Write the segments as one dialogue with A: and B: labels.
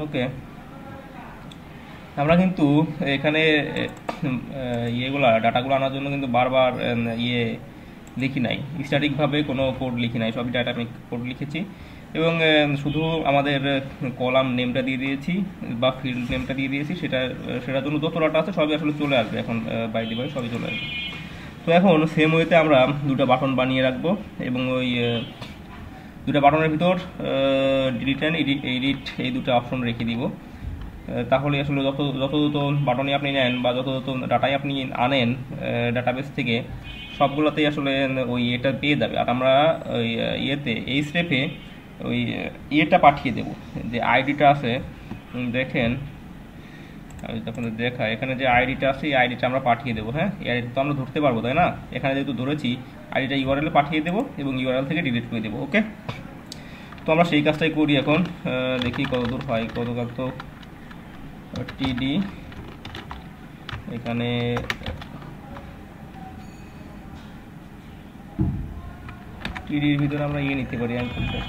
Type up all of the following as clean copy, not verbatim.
A: ওকে, আমরা কিন্তু এখানে ইয়েগুলা ডাটাগুলো আনার জন্য কিন্তু বারবার ইয়ে লিখি নাই, স্ট্যাটিকভাবে কোনো কোড লিখি নাই, সবই ডাইনামিক কোড লিখেছি। এবং শুধু আমাদের কলাম নেমটা দিয়ে দিয়েছি বা ফিল্ড নেমটা দিয়ে দিয়েছি, সেটার জন্য যত ডাটা আছে সবই আসলে চলে আসবে এখন, বাই ডিফল্ট সবই চলে আসবে। তো এখন সেম ওয়েতে আমরা দুটো বাটন বানিয়ে রাখবো, এবং ওই দুটো বাটনের ভিতর ডিলিট অ্যান্ড এডিট এই দুটো অপশন রেখে দিব। তাহলে আসলে যত যত যত বাটনই আপনি নেন বা যত যত ডাটাই আপনি আনেন ডাটাবেস থেকে, সবগুলোতেই আসলে ওই এটা পেয়ে যাবে। আর আমরা ওই ইয়েতে এই স্টেপে ওই ইয়েটা পাঠিয়ে দেব, যে আইডিটা আছে দেখেন, আমি যখন দেখাই এখানে যে আইডিটা আছে, এই আইডিটা আমরা পাঠিয়ে দেবো। হ্যাঁ, এই আইডিটা তো আমরা ধরতে পারবো, তাই না? এখানে যেহেতু ধরেছি, আইডিটা ইউআরএলে পাঠিয়ে দেবো এবং ইউআরএল থেকে ডিলিট করে দেবো। ওকে, তো আমরা সেই কাজটাই করি এখন। দেখি কতদূর হয়, কতকাল তো টিডি এখানে টিডির ভিতরে আমরা ইয়ে নিতে পারি, অ্যাঙ্করটা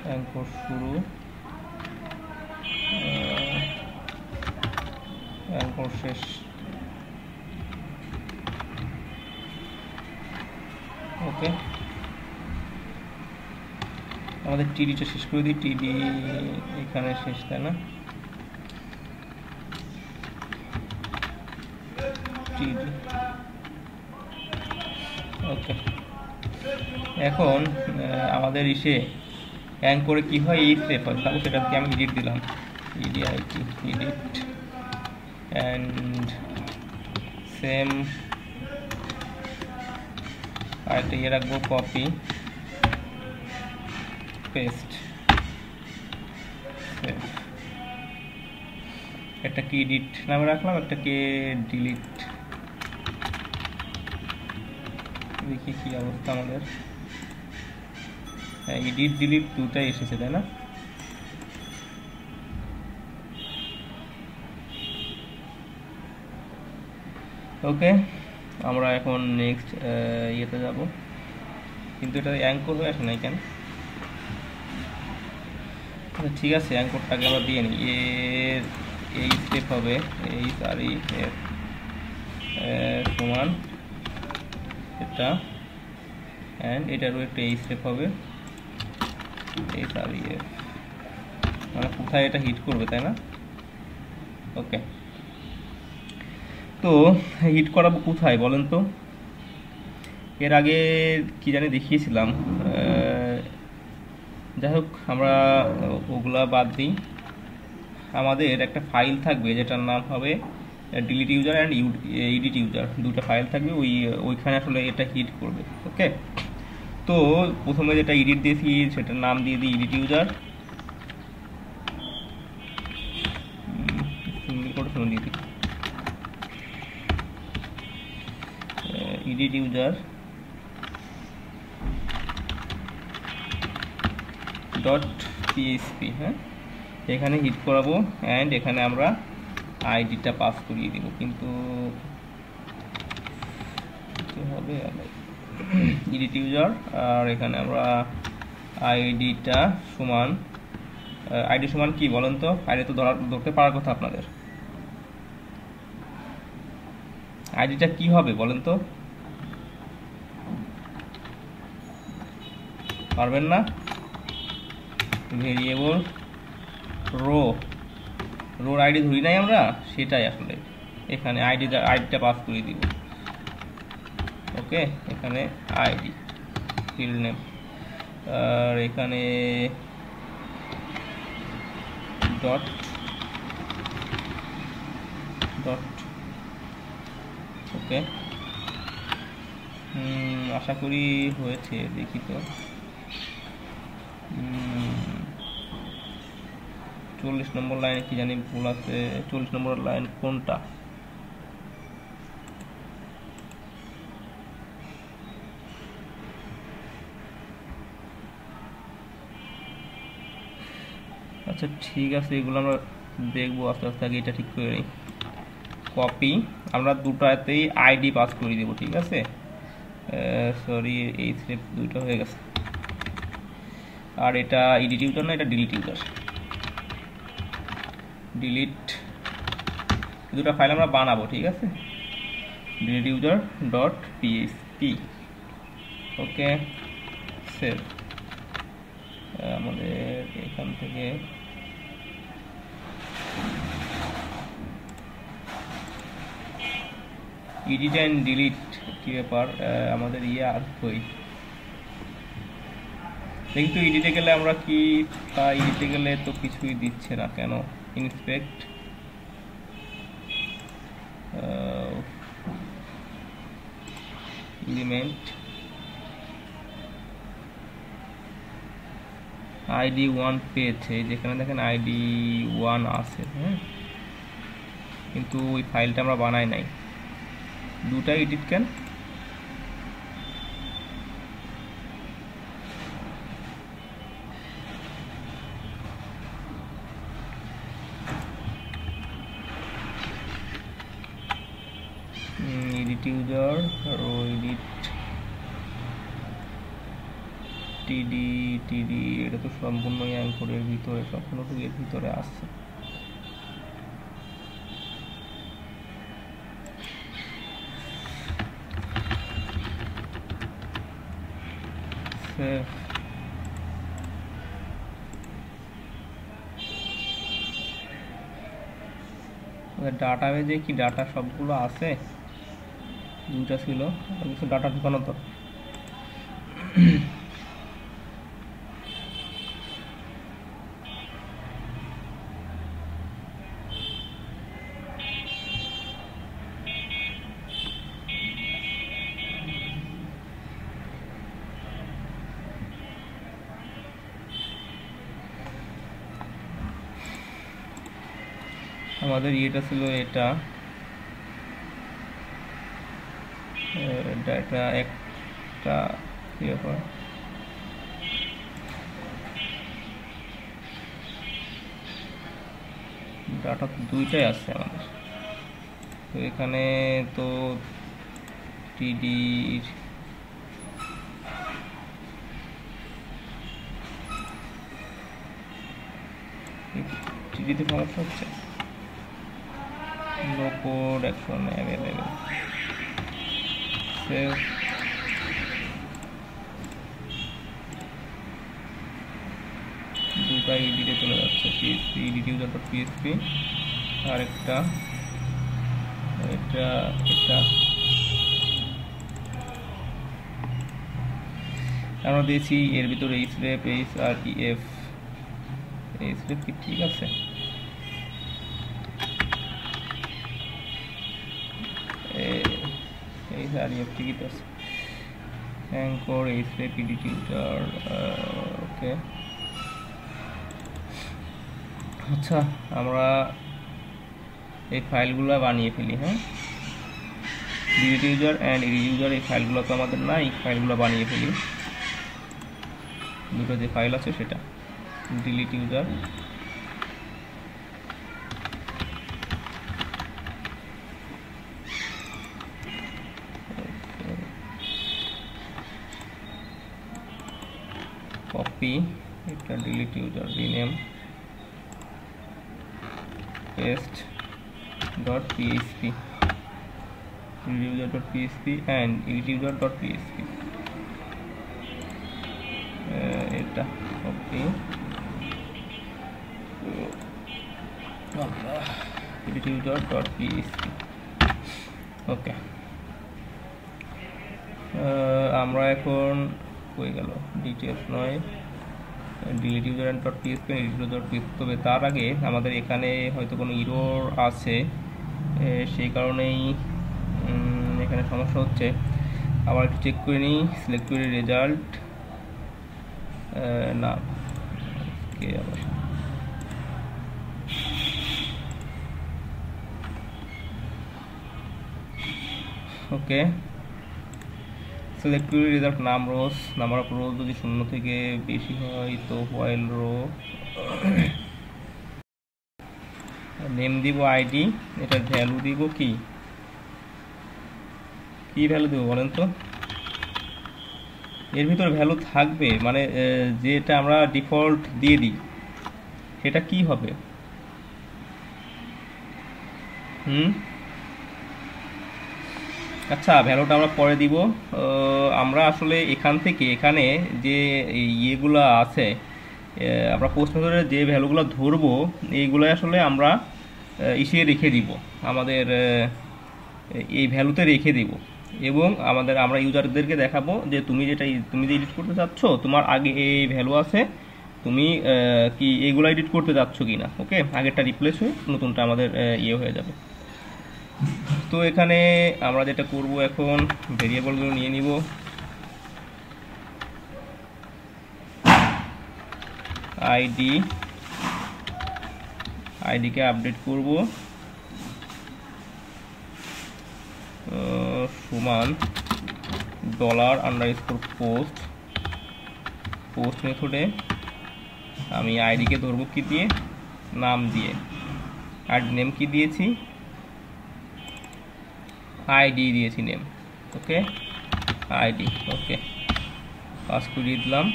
A: অ্যাঙ্কর শুরু, অ্যাঙ্কর শেষ। ওকে, আমাদের টিডিটা শেষ করে দিই, টিডি এখানে শেষ, তাই না? টিডি ওকে, এখন আমাদের ইসে অ্যাঙ্করে কি হয়, এই স্টেপ হয়, তাহলে সেটাকে আমি এডিট দিলাম, ইডিআইটি এডিট, অ্যান্ড সেম আরেকটা ইয়ে রাখবো, কপি পেস্ট, একটা কি এডিট নামে রাখলাম, একটা কে ডিলিট। দেখি কি অবস্থা আমাদের, এডিট ডিলিট দুটাই এসেছে, তাই না? ওকে, আমরা এখন নেক্সট ইয়েতে যাব, কিন্তু এটা অ্যাঙ্কর হয়ে আসে নাই কেন? ঠিক আছে, অ্যাঙ্করটাকে আমরা দিয়ে নিই। এই স্টেপ হবে এই সমান এটা, অ্যান্ড এটারও একটা এই স্টেপ হবে এই মানে কোথায় এটা হিট করবে, তাই না? ওকে, তো হিট করাবো কোথায় বলেন তো? এর আগে কি জানি দেখিয়েছিলাম, যাই হোক আমরা ওগুলা বাদ দিই। আমাদের একটা ফাইল থাকবে যেটার নাম হবে delete user and edit user, দুটো ফাইল থাকবে, ওইখানে আসলে এটা হিট করবে। ওকে, তো প্রথমে যেটা এডিট দিয়েছি সেটার নাম দিয়ে দিই edit user, edit user dot PHP. হ্যাঁ, এখানে হিট করাবো, অ্যান্ড এখানে আমরা আইডিটা পাস করিয়ে দিব, কিন্তু হবে এডিট ইউজার, আর এখানে আমরা আইডিটা সমান, আইডি সমান কি বলেন তো? আইডি তো ধরতে পারার কথা আপনাদের, আইডিটা কি হবে বলেন তো? পারবেন না? ভেরিয়েবল রোর আইডি ধরি নাই আমরা, সেটাই আসলে এখানে আইডিটা পাস করে দিব। ওকে, এখানে আইডি ফিল্ড নেম, আর এখানে ডট ডট। ওকে, আশা করি হয়েছে, দেখি তো। 40 নম্বর লাইনে কি জানি ভুল আছে, 40 নম্বর লাইন কোনটা? আচ্ছা ঠিক আছে, এগুলো আমরা দেখবো আস্তে আস্তে, আগে এটা ঠিক করে নিই। কপি, আমরা দুটাতেই আইডি পাস করে দেবো, ঠিক আছে। সরি, এই স্টেপ দুটো হয়ে গেছে। আর এটা এডিট ইউজার না, এটা ডিলিট ইউজার। ডিলিট দুটো ফাইল আমরা বানাবো, ঠিক আছে। Delete user dot PHP. Okay, save. আমাদের এখান থেকে এডিট অ্যান্ড ডিলিট কি ব্যাপার, আমাদের আসবই। কিন্তু এডিটে গেলে আমরা কি, তা এডিটে গেলে তো কিছুই দিচ্ছে না কেন। ইন্সপেক্ট, এলিমেন্ট, আইডি 1 পেয়েছে, যেখানে দেখেন আইডি 1 আছে, হ্যাঁ, কিন্তু ওই ফাইলটা আমরা বানাই নাই। দুটা এডিট কেন, এডিট ইউজার আর এডিট টিডি, এটা তো সম্পূর্ণই অ্যাঙ্করের ভিতরে, সম্পূর্ণটুকু এর ভিতরে আসছে। ডাটাবেজে কি ডাটা সবগুলো আছে, দুটা ছিল, কিছু ডাটা ঢুকানো তো। আমাদের ইয়েটা ছিল এটা, ডাটা একটা কি ব্যাপার, ডাটা তো দুইটাই আছে আমাদের। তো এখানে তো টিডির টিডিতে সমস্যা হচ্ছে, no code action available. Save. দুটা এডিটে চলে যাচ্ছে, PSP edit user dot PSP, আর একটা এটা আমরা দিয়েছি এর ভিতরে এইচরেপ, এইচ আর ইএফ। এইচরেপ কি ঠিক আছে, এইচ আর ইএফ ঠিকই তো আছে। অ্যাঙ্কর, এইচরেপ, এডিট ইউজার, ওকে। আচ্ছা, আমরা এই ফাইলগুলো বানিয়ে ফেলি, হ্যাঁ। Delete user and edit user, এই ফাইলগুলো তো আমাদের নাই, ফাইলগুলো বানিয়ে ফেলি। দুটো যে ফাইল আছে সেটা ডিলিট ইউজার, কপি, এটা delete user, rename, paste dot PHP, delete user dot PHP and edit user dot PHP. এটা copy, edit user dot PHP. Okay, আমরা এখন হয়ে গেল ডিটেলস নয়, delete user and dot PSP, edit user dot PSP. তবে তার আগে আমাদের এখানে হয়তো কোনো ইরর আছে, সেই কারণেই এখানে সমস্যা হচ্ছে। আবার একটু চেক করে নিই, সিলেক্ট করে রেজাল্ট, না কে আবার ওকে, সিলেক্ট করে রেজাল্ট নাম রোজ, নাম্বার অফ রোজ যদি 0 থেকে বেশি হয় তো হোয়াইল রো, নেম দিব আইডি, এটার ভ্যালু দিব কি ভ্যালু দেবো বলেন তো? এর ভিতর ভ্যালু থাকবে মানে যেটা আমরা ডিফল্ট দিয়ে দিই সেটা কি হবে? আচ্ছা, ভ্যালুটা আমরা পরে দিব। আমরা আসলে এখান থেকে এখানে যে ইয়েগুলো আছে, আমরা পোস্ট মেথডের যে ভ্যালুগুলো ধরবো এইগুলো আসলে আমরা ইসিয়ে রেখে দিব, আমাদের এই ভ্যালুতে রেখে দিব, এবং আমরা ইউজারদেরকে দেখাবো যে তুমি যে এডিট করতে চাচ্ছ তোমার আগে এই ভ্যালু আছে, তুমি কি এইগুলো এডিট করতে যাচ্ছ কিনা। ওকে, আগেরটা রিপ্লেস হয়ে নতুনটা আমাদের ইয়ে হয়ে যাবে। তো এখানে আমরা যেটা করব, এখন ভেরিয়েবলগুলো নিয়ে নিব। আইডিকে আপডেট করব সমান $_পোস্ট মেথডে আমি আইডিকে ধরবো কি দিয়ে, নাম দিয়ে। আর নেম কি দিয়েছি, আইডি দিয়েছি নেম। ওকে, আইডি ওকে পাস করিয়ে দিলাম।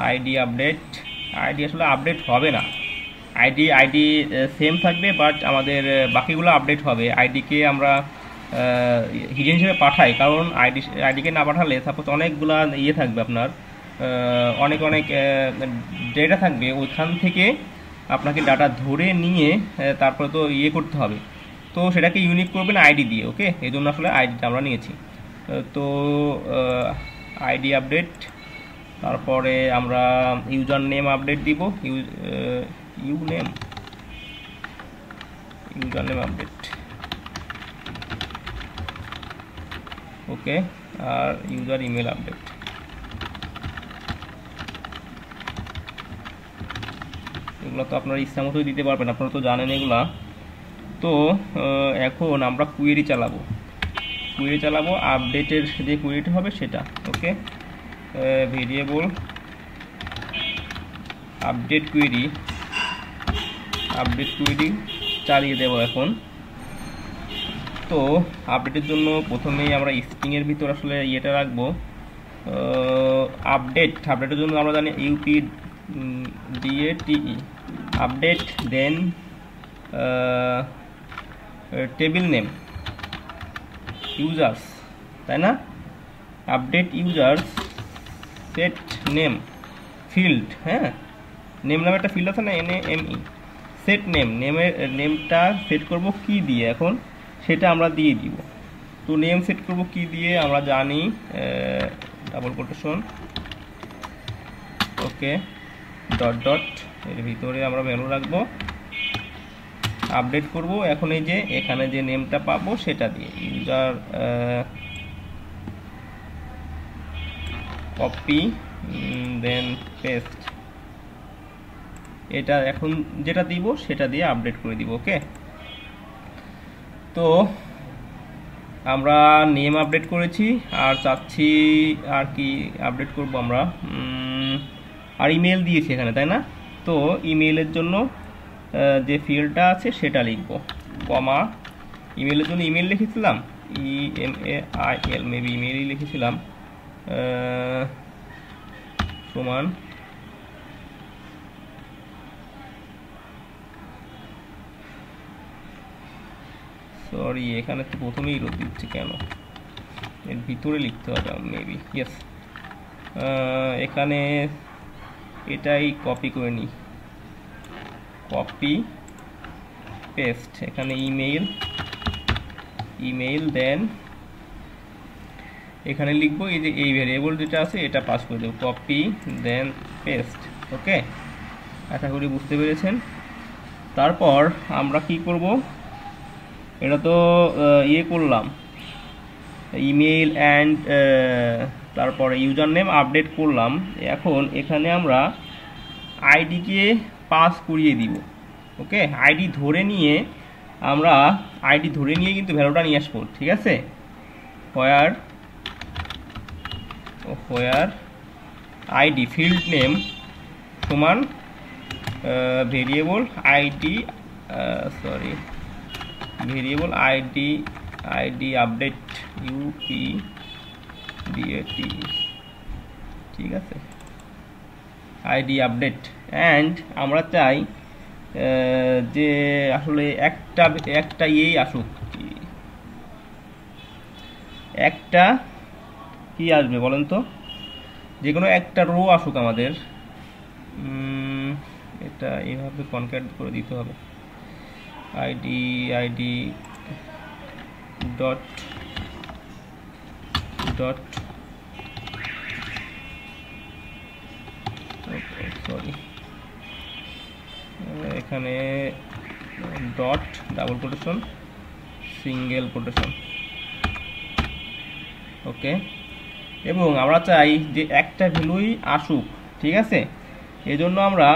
A: আইডি আসলে আপডেট হবে না, আইডি সেম থাকবে, বাট আমাদের বাকিগুলো আপডেট হবে। আইডিকে আমরা হিডেন হিসেবে পাঠাই, কারণ আইডিকে না পাঠালে সাপোজ অনেকগুলা ইয়ে থাকবে, আপনার অনেক ডেটা থাকবে, ওইখান থেকে আপনাকে ডাটা ধরে নিয়ে তারপরে তো ইয়ে করতে হবে, তো সেটাকে ইউনিক করবেন আইডি দিয়ে। ওকে, এই জন্য আসলে আইডিটা আমরা নিয়েছি। তো আইডি আপডেট, তারপরে আমরা ইউজার নেম আপডেট দিব, ইউজার নেম আপডেট। ওকে, আর ইউজার ইমেল আপডেট। এগুলো তো আপনারা ইচ্ছা মতোই দিতে পারবেন, আপনারা তো জানেন এগুলা। তো এখন আমরা কুয়েরি চালাবো, আপডেটের যে কুয়েরিটা হবে সেটা। ওকে, ভেরিয়েবল আপডেট কুয়েরি চালিয়ে দেব এখন। তো আপডেটের জন্য প্রথমেই আমরা স্ট্রিংয়ের ভিতর আসলে ইয়েটা রাখবো, আপডেটের জন্য আমরা জানি UPDATE আপডেট, দেন টেবিল নেম ইউজার্স, তাই না? Update users, set name field, হ্যাঁ, নেম নামে একটা ফিল্ড আছে না, NAME, সেট নেমটা সেট করব কি দিয়ে, এখন সেটা আমরা দিয়ে দিব। তো নেম সেট করব কি দিয়ে আমরা জানি, ডাবল কোটেশন, ওকে, ডট এর ভিতরে আমরা ভ্যালু রাখবো, আপডেট করব। এখন এই যে এখানে যে নেমটা পাবো সেটা দিয়ে ইউজার কপি দেন পেস্ট, এটা এখন যেটা দিব সেটা দিয়ে আপডেট করে দিব। ওকে, তো আমরা নেম আপডেট করেছি, আর চাচ্ছি আর কি আপডেট করব আমরা, আর ইমেল দিয়েছি এখানে, তাই না? তো ইমেইলের জন্য যে ফিল্ডটা আছে সেটা লিখব, কমা, ইমেইলের জন্য ইমেল লিখেছিলাম EMAIL, মেবি ইমেইলই লিখেছিলাম, সমান সরি এখানে তো প্রথমেই রোদ দিচ্ছে কেন, এর ভিতরে লিখতে হবে মেবি, ইয়েস, এখানে এটাই কপি করে নিই, কপি পেস্ট, এখানে ইমেইল দেন এখানে লিখবো এই যে এই ভেরিয়েবল যেটা আছে এটা পাস করে দেবো, কপি দেন পেস্ট। ওকে, আশা করি বুঝতে পেরেছেন। তারপর আমরা কি করব, এটা তো ইয়ে করলাম, ইমেইল অ্যান্ড তারপরে ইউজার নেম আপডেট করলাম। এখন এখানে আমরা আইডিকে পাস করিয়ে দিব। ওকে, আইডি ধরে নিয়ে কিন্তু ভ্যালুটা নিয়ে আসবো, ঠিক আছে? হোয়ার আইডি ফিল্ড নেম সমান variable ID variable ID update UPDAT, ঠিক আছে, আইডি আপডেট। অ্যান্ড আমরা চাই যে আসলে একটা ইয়েই আসুক, একটা কি আসবে বলেন তো, যে কোনো একটা রো আসুক আমাদের। এটা এইভাবে কনক্যাট করে দিতে হবে, আইডি ডট সরি, এখানে dot double quotation single quotation, okay. এবং আমরা চাই যে একটা ভ্যালুই আসুক, ঠিক আছে, এজন্য আমরা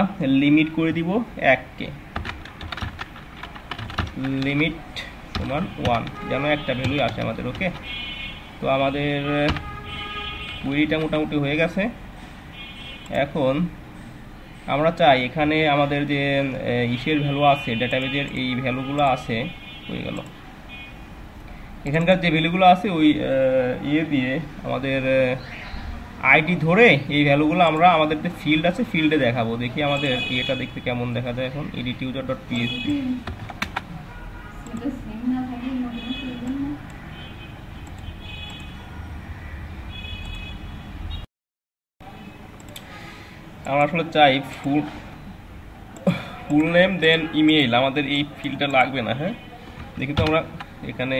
A: লিমিট করে দিব 1কে, লিমিট সমান 1, যেন একটা ভ্যালুই আসে আমাদের, ওকে। তো আমাদের কুইরিটা মোটামুটি হয়ে গেছে। এখন আমরা চাই এখানে আমাদের যে ইসের ভ্যালু আছে, ডেটাবেজের এই ভ্যালুগুলো আছে, হয়ে গেল এখানকার যে ভ্যালুগুলো আছে ওই ইয়ে দিয়ে আমাদের আইডি ধরে এই ভ্যালুগুলো আমরা আমাদের যে ফিল্ড আছে ফিল্ডে দেখাবো। দেখি আমাদের ইয়েটা দেখতে কেমন দেখা যায় এখন, edituser.php। আমরা আসলে চাই ফুল নেম দেন ইমেইল, আমাদের এই ফিল্ডটা লাগবে না। হ্যাঁ, দেখি তো আমরা এখানে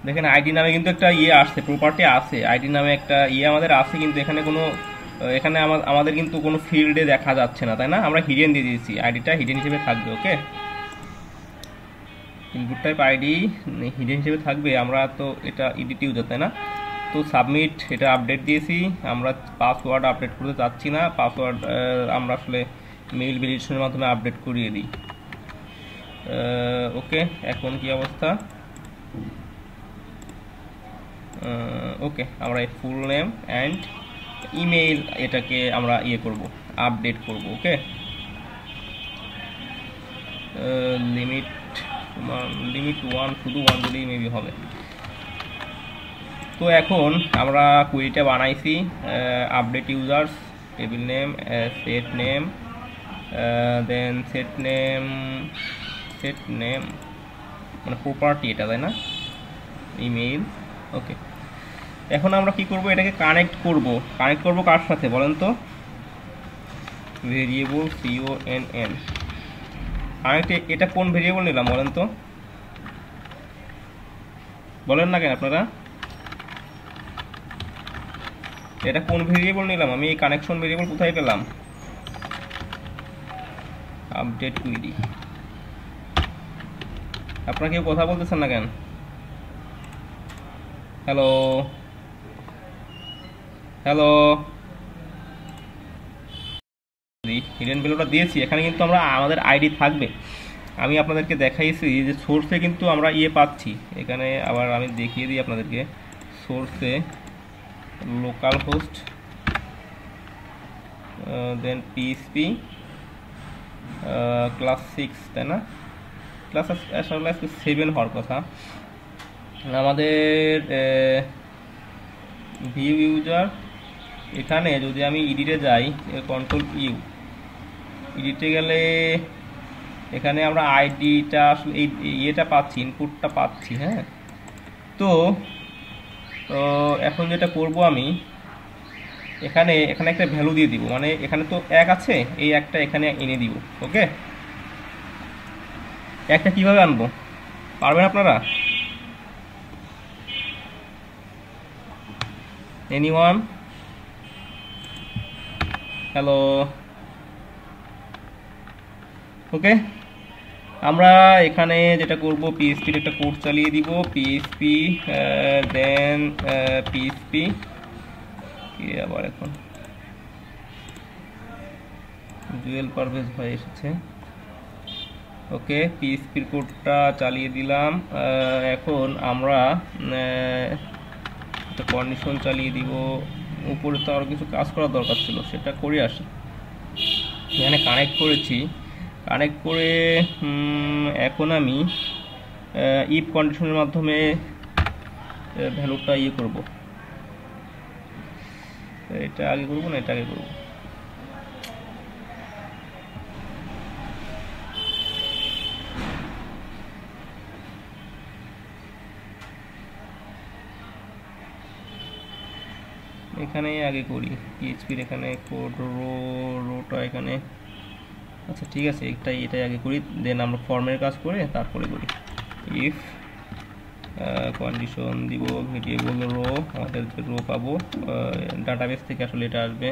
A: দেখেন আইডি নামে কিন্তু একটা ইয়ে আসছে, প্রপার্টি আছে, আইডি নামে একটা ইয়ে আমাদের আছে, কিন্তু এখানে কোনো আমাদের কিন্তু কোনো ফিল্ডে দেখা যাচ্ছে না, তাই না? আমরা হিডেন দিয়ে দিয়েছি, আইডিটা হিডেন হিসেবে থাকবে, ওকে। ইনপুট টাইপ আইডি হিডেন হিসেবে থাকবে, আমরা তো এটা এডিট ইউজার, তাই না? তো সাবমিট, এটা আপডেট দিয়েছি, আমরা পাসওয়ার্ড আপডেট করতে চাচ্ছি না, পাসওয়ার্ড আমরা আসলে মেইল ভেরিফিকেশনের মাধ্যমে আপডেট করিয়ে দিই, ওকে। এখন কি অবস্থা? ওকে, আমরা এই ফুল নেম অ্যান্ড ইমেইল এটাকে আমরা ইয়ে করব, আপডেট করব, ওকে। লিমিট 1, শুধু 1 দিলেই মেবি হবে। তো এখন আমরা কুইরিটা বানাইছি, update users, table name, set name, then set name মানে প্রপার্টি এটা, তাই না? Email, okay. এখন আমরা কি করব, এটাকে কানেক্ট করব কার সাথে বলেন তো? Variable CONN connect. এটা কোন ভেরিয়েবল নিলাম বলেন তো, বলেন না কেন আপনারা? এটা কোন ভেরিয়েবল নিলাম আমি? এই কানেকশন ভেরিয়েবল কোথায় পেলাম? Update query. আপনারা কেউ কথা বলতেছেন না কেন? হ্যালো হ্যালো, হিডেন ভ্যালুটা দিয়েছি, এখানে কিন্তু আমরা আমাদের আইডি থাকবে। আমি আপনাদেরকে দেখাইছি যে সোর্সে কিন্তু আমরা ইয়ে পাচ্ছি, এখানে আবার আমি দেখিয়ে দিই আপনাদেরকে। সোর্সে লোকাল হোস্ট দেন PHP ক্লাস 6, তাই না? ক্লাস আসলে 7 হওয়ার কথা। আমাদের ভিউ ইউজার, এখানে যদি আমি এডিটে যাই, Ctrl+U, এডিটে গেলে এখানে আমরা আইডিটা আসলে এই ইয়েটা পাচ্ছি, ইনপুটটা পাচ্ছি। হ্যাঁ, তো এখন যেটা করব আমি এখানে একটা ভ্যালু দিয়ে দিব, মানে এখানে তো 1 আছে, এই একটা এখানে এনে দিব, ওকে। একটা কিভাবে আনবো পারবেন আপনারা? এনিওয়ান? হ্যালো, ওকে। আমরা এখানে যেটা করব, PHP একটা কোড চালিয়ে দিব, PHP দেন PHP কি আবার এখন জুয়েল পারভেজ ভাই এসেছে, ওকে। PHP কোডটা চালিয়ে দিলাম। এখন আমরা একটা কন্ডিশন চালিয়ে দিব, উপরে তো আরও কিছু কাজ করার দরকার ছিল, সেটা করে আসি। এখানে কানেক্ট করেছি, কানেক্ট করে এখন আমি ইফ কন্ডিশনের মাধ্যমে ভ্যালুটা করব। এটা আগে করব না এটা আগে করব? এখানে আগে করি পিএইচপির, এখানে কোড রোটা এখানে। আচ্ছা ঠিক আছে, এটাই আগে করি, দেন আমরা ফর্মের কাজ করে তারপরে করি। ইফ কন্ডিশন দিব ভেরিয়েবল রো, আমাদের যে রো পাবো ডাটাবেস থেকে আসলে এটা আসবে।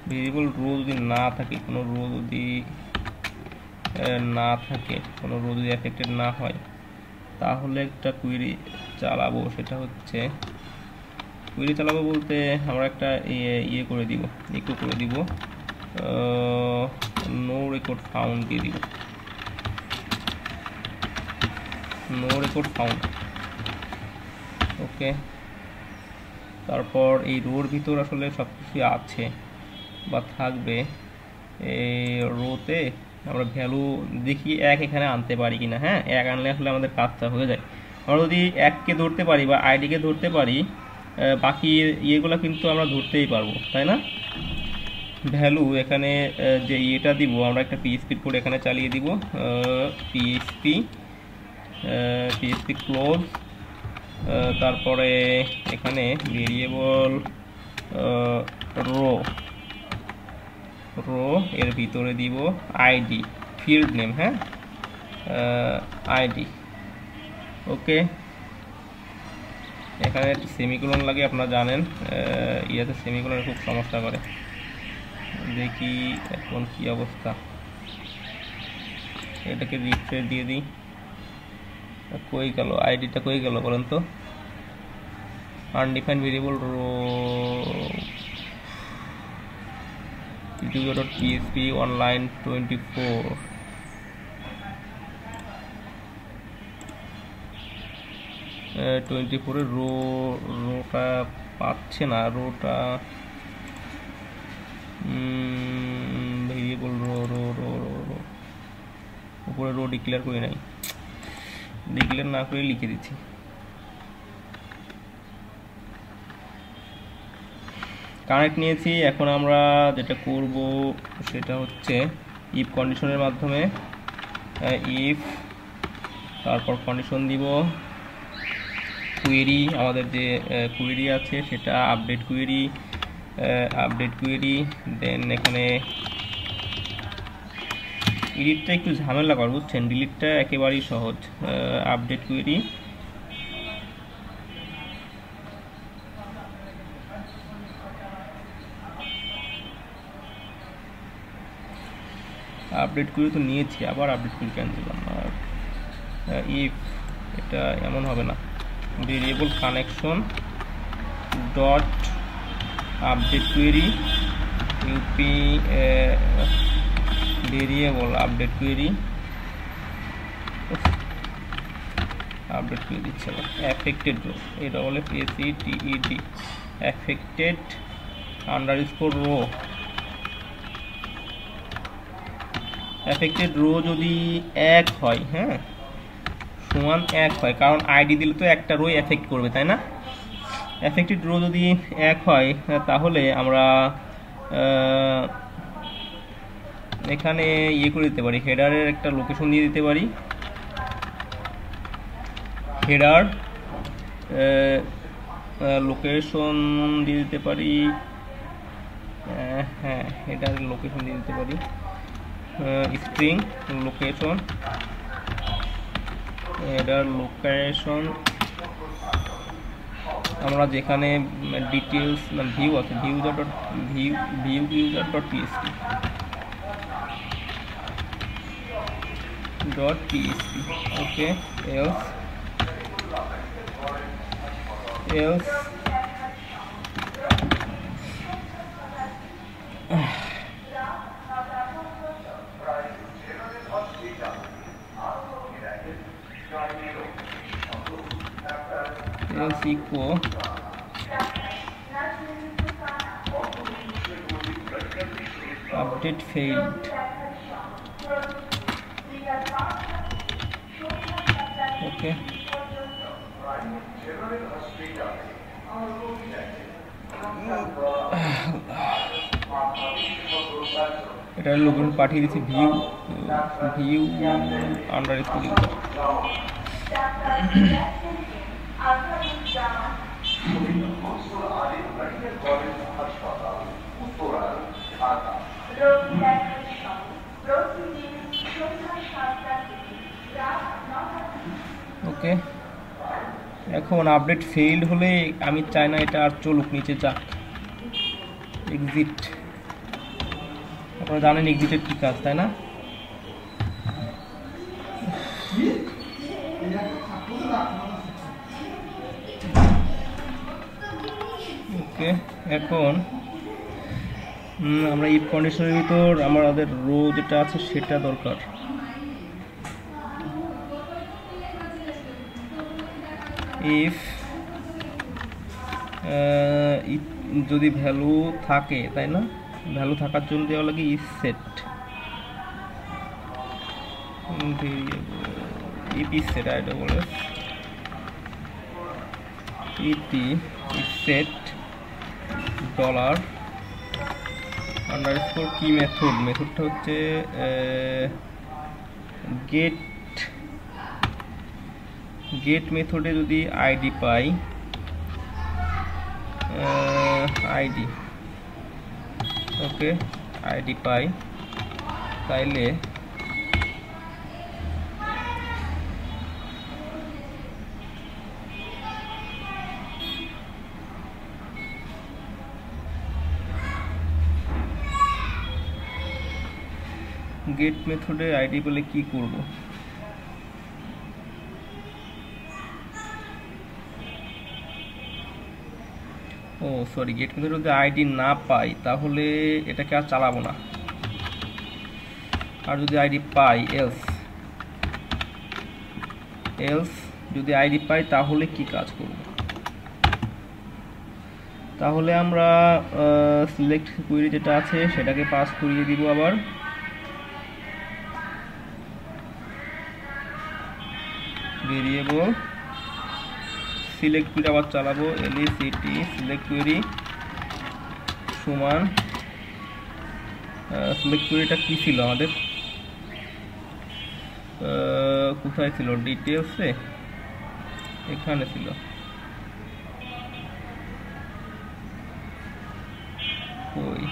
A: ভেরিয়েবল রো যদি না থাকে, কোনো রো যদি না থাকে, কোনো রো যদি এফেক্টেড না হয়, তাহলে একটা কুয়েরি চালাবো। সেটা হচ্ছে কুয়েরি চালাবো বলতে আমরা একটা করে দিব, ইকো করে দিব, নো রেকর্ড ফাউন্ড দিয়ে দিব, নো রেকর্ড ফাউন্ড। ওকে, তারপর এই রোর ভিতর আসলে সব কিছু আছে বা থাকবে। এই রোতে আমরা ভ্যালু দেখি এক এখানে আনতে পারি কিনা। হ্যাঁ, এক আনলে আসলে আমাদের কাজটা হয়ে যায়। আমরা যদি এককে ধরতে পারি বা আইডিকে ধরতে পারি, বাকি ইয়েগুলো কিন্তু আমরা ধরতেই পারবো, তাই না? ভ্যালু এখানে যে ইয়েটা দিব, আমরা একটা পিএইচপি কোড এখানে চালিয়ে দিব, পিএইচপি ক্লোজ, তারপরে এখানে ভেরিয়েবল রো এর ভিতরে দিব আইডি, ফিল্ড নেম, হ্যাঁ আইডি। ওকে, এখানে সেমিকোলন লাগে, আপনারা জানেন ইয়াতে সেমিকোলনের খুব সমস্যা করে। দেখি এখন কি অবস্থা, এটাকে রিফ্রেশ দিয়ে দিই। কই গেল আইডিটা, কই গেল বলেন তো? Undefined variable row user.php online 24 24 রোটা পাচ্ছে না, রোটা ভেরিয়েবল রো উপরে রো ডিক্লেয়ার করি নাই, ডিক্লেয়ার না করে লিখে দিচ্ছি। কানেক্ট নিয়েছি, এখন আমরা যেটা করব সেটা হচ্ছে ইফ কন্ডিশনের মাধ্যমে ইফ, তারপর কন্ডিশন দিব কুয়েরি, আমাদের যে কুয়েরি আছে সেটা আপডেট কুয়েরি, দেন এখানে এডিটটা একটু ঝামেলা কর, বুঝছেন? ডিলিটটা একেবারেই সহজ। আপডেট কুয়েরি, আপডেট কুয়েরি তো নিয়েছি, আবার আপডেট কুয়েরি কেন দিলাম? আর ইফ এটা এমন হবে না, variable connection dot update query UP variable update query দিচ্ছে না, অ্যাফেক্টেড রো, এটা বলে PACTED, affected underscore row. Affected row যদি 1 হয়, হ্যাঁ সমান 1 হয়, কারণ আইডি দিলে তো একটা রোই এফেক্ট করবে, তাই না? এফেক্টেড রো যদি 1 হয় তাহলে আমরা এখানে করে দিতে পারি, হেডারের একটা লোকেশন দিয়ে দিতে পারি, হেডার লোকেশন দিয়ে দিতে পারি, হ্যাঁ হেডারের লোকেশন দিয়ে দিতে পারি, স্ট্রিং লোকেশন, হেডার লোকেশন, আমরা যেখানে ডিটেলস ভিউ আছে, view.php ওকে, else else echo update failed. Okay. এটা লোগন পাঠিয়ে দিয়েছি ভিউ আন্ডারস্কোর ইউজার। ওকে, এখন আপডেট ফেইল্ড হলে আমি চাই না এটা আর চলুক, নিচে যাক। এক্সিট, আপনারা জানেন এক্সিটের কি কাজ, তাই না? ওকে, এখন আমরা ইফ কন্ডিশনের ভিতর আমাদের রো যেটা আছে সেটা দরকার। ইফ যদি ভ্যালু থাকে, তাই না, ভ্যালু থাকার জন্য দেওয়া লাগে ইফ সেট, ইফ সেট এটা বলে ইটি ইফ সেট ডলার আন্ডারস্কোর কি মেথড, মেথডটা হচ্ছে গেট মেথডে যদি আইডি পাই, আইডি, ওকে, আইডি পাই, তাইলে গেট মেথডে আইডি পেলে কি করব? ও সরি, গেট মেথডে যদি আইডি না পাই তাহলে এটাকে আর চালাবো না। আর যদি আইডি পাই, এলস যদি আইডি পাই তাহলে কি কাজ করব? তাহলে আমরা সিলেক্ট কুইরি যেটা আছে সেটাকে পাস করিয়ে দিব, আবার ভেরিয়েবল সিলেক্ট কুইরি আবার চালাবো, এলইসিটি সিলেক্ট কুইরি সমান সিলেক্ট কুইরিটা কি ছিল আমাদের, কোথায় ছিল, ডিটেলসে, এখানে ছিল, কই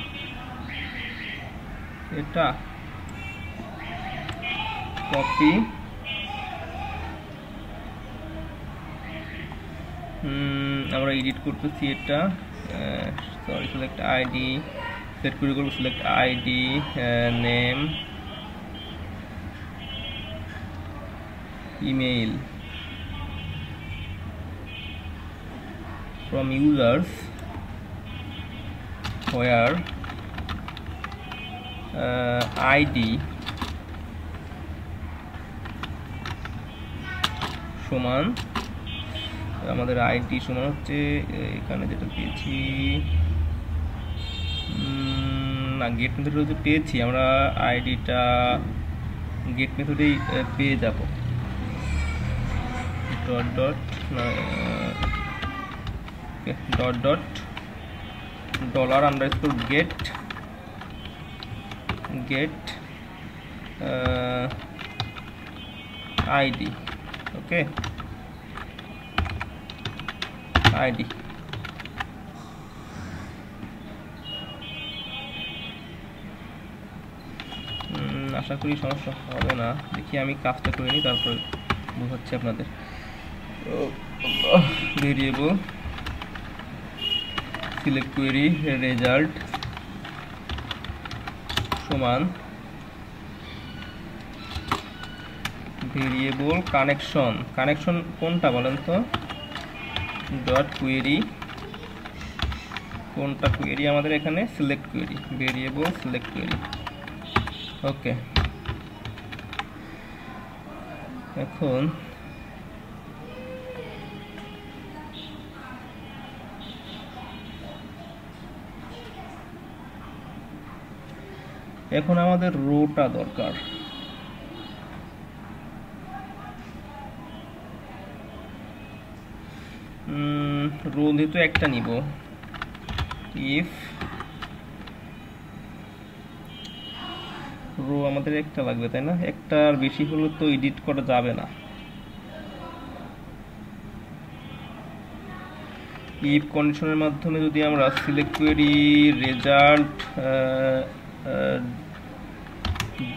A: এটা, কপি, আমরা এডিট করতেছি এটা, সরি, সিলেক্ট আইডি, সেট করে করবো select ID, name, email from users where id সমান, আমাদের আইডি সমান হচ্ছে এখানে যেটা পেয়েছি না, গেট মেথডে যে পেয়েছি আমরা আইডিটা গেট মেথডেই পেয়ে যাব, dot dot dot dot dollar underscore get ID, okay, ID. আশা করি সমস্যা হবে না, দেখি আমি কাজটা করে নিই তারপর বোঝাচ্ছি আপনাদের। ভেরিয়েবল সিলেক্ট কুয়েরি রেজাল্ট সমান ভেরিয়েবল কানেকশন কোনটা বলেন তো, ডট কুয়েরি, কোনটা কুয়েরি আমাদের এখানে, select query, variable select query, okay. এখন এখন আমাদের রোটা দরকার। রো যেহেতু একটা নিব, ইফ রো আমাদের একটা লাগবে, তাই না? একটার বেশি হলে তো এডিট করা যাবে না। ইফ কন্ডিশনের মাধ্যমে যদি আমরা সিলেক্ট কোয়েরি রেজাল্ট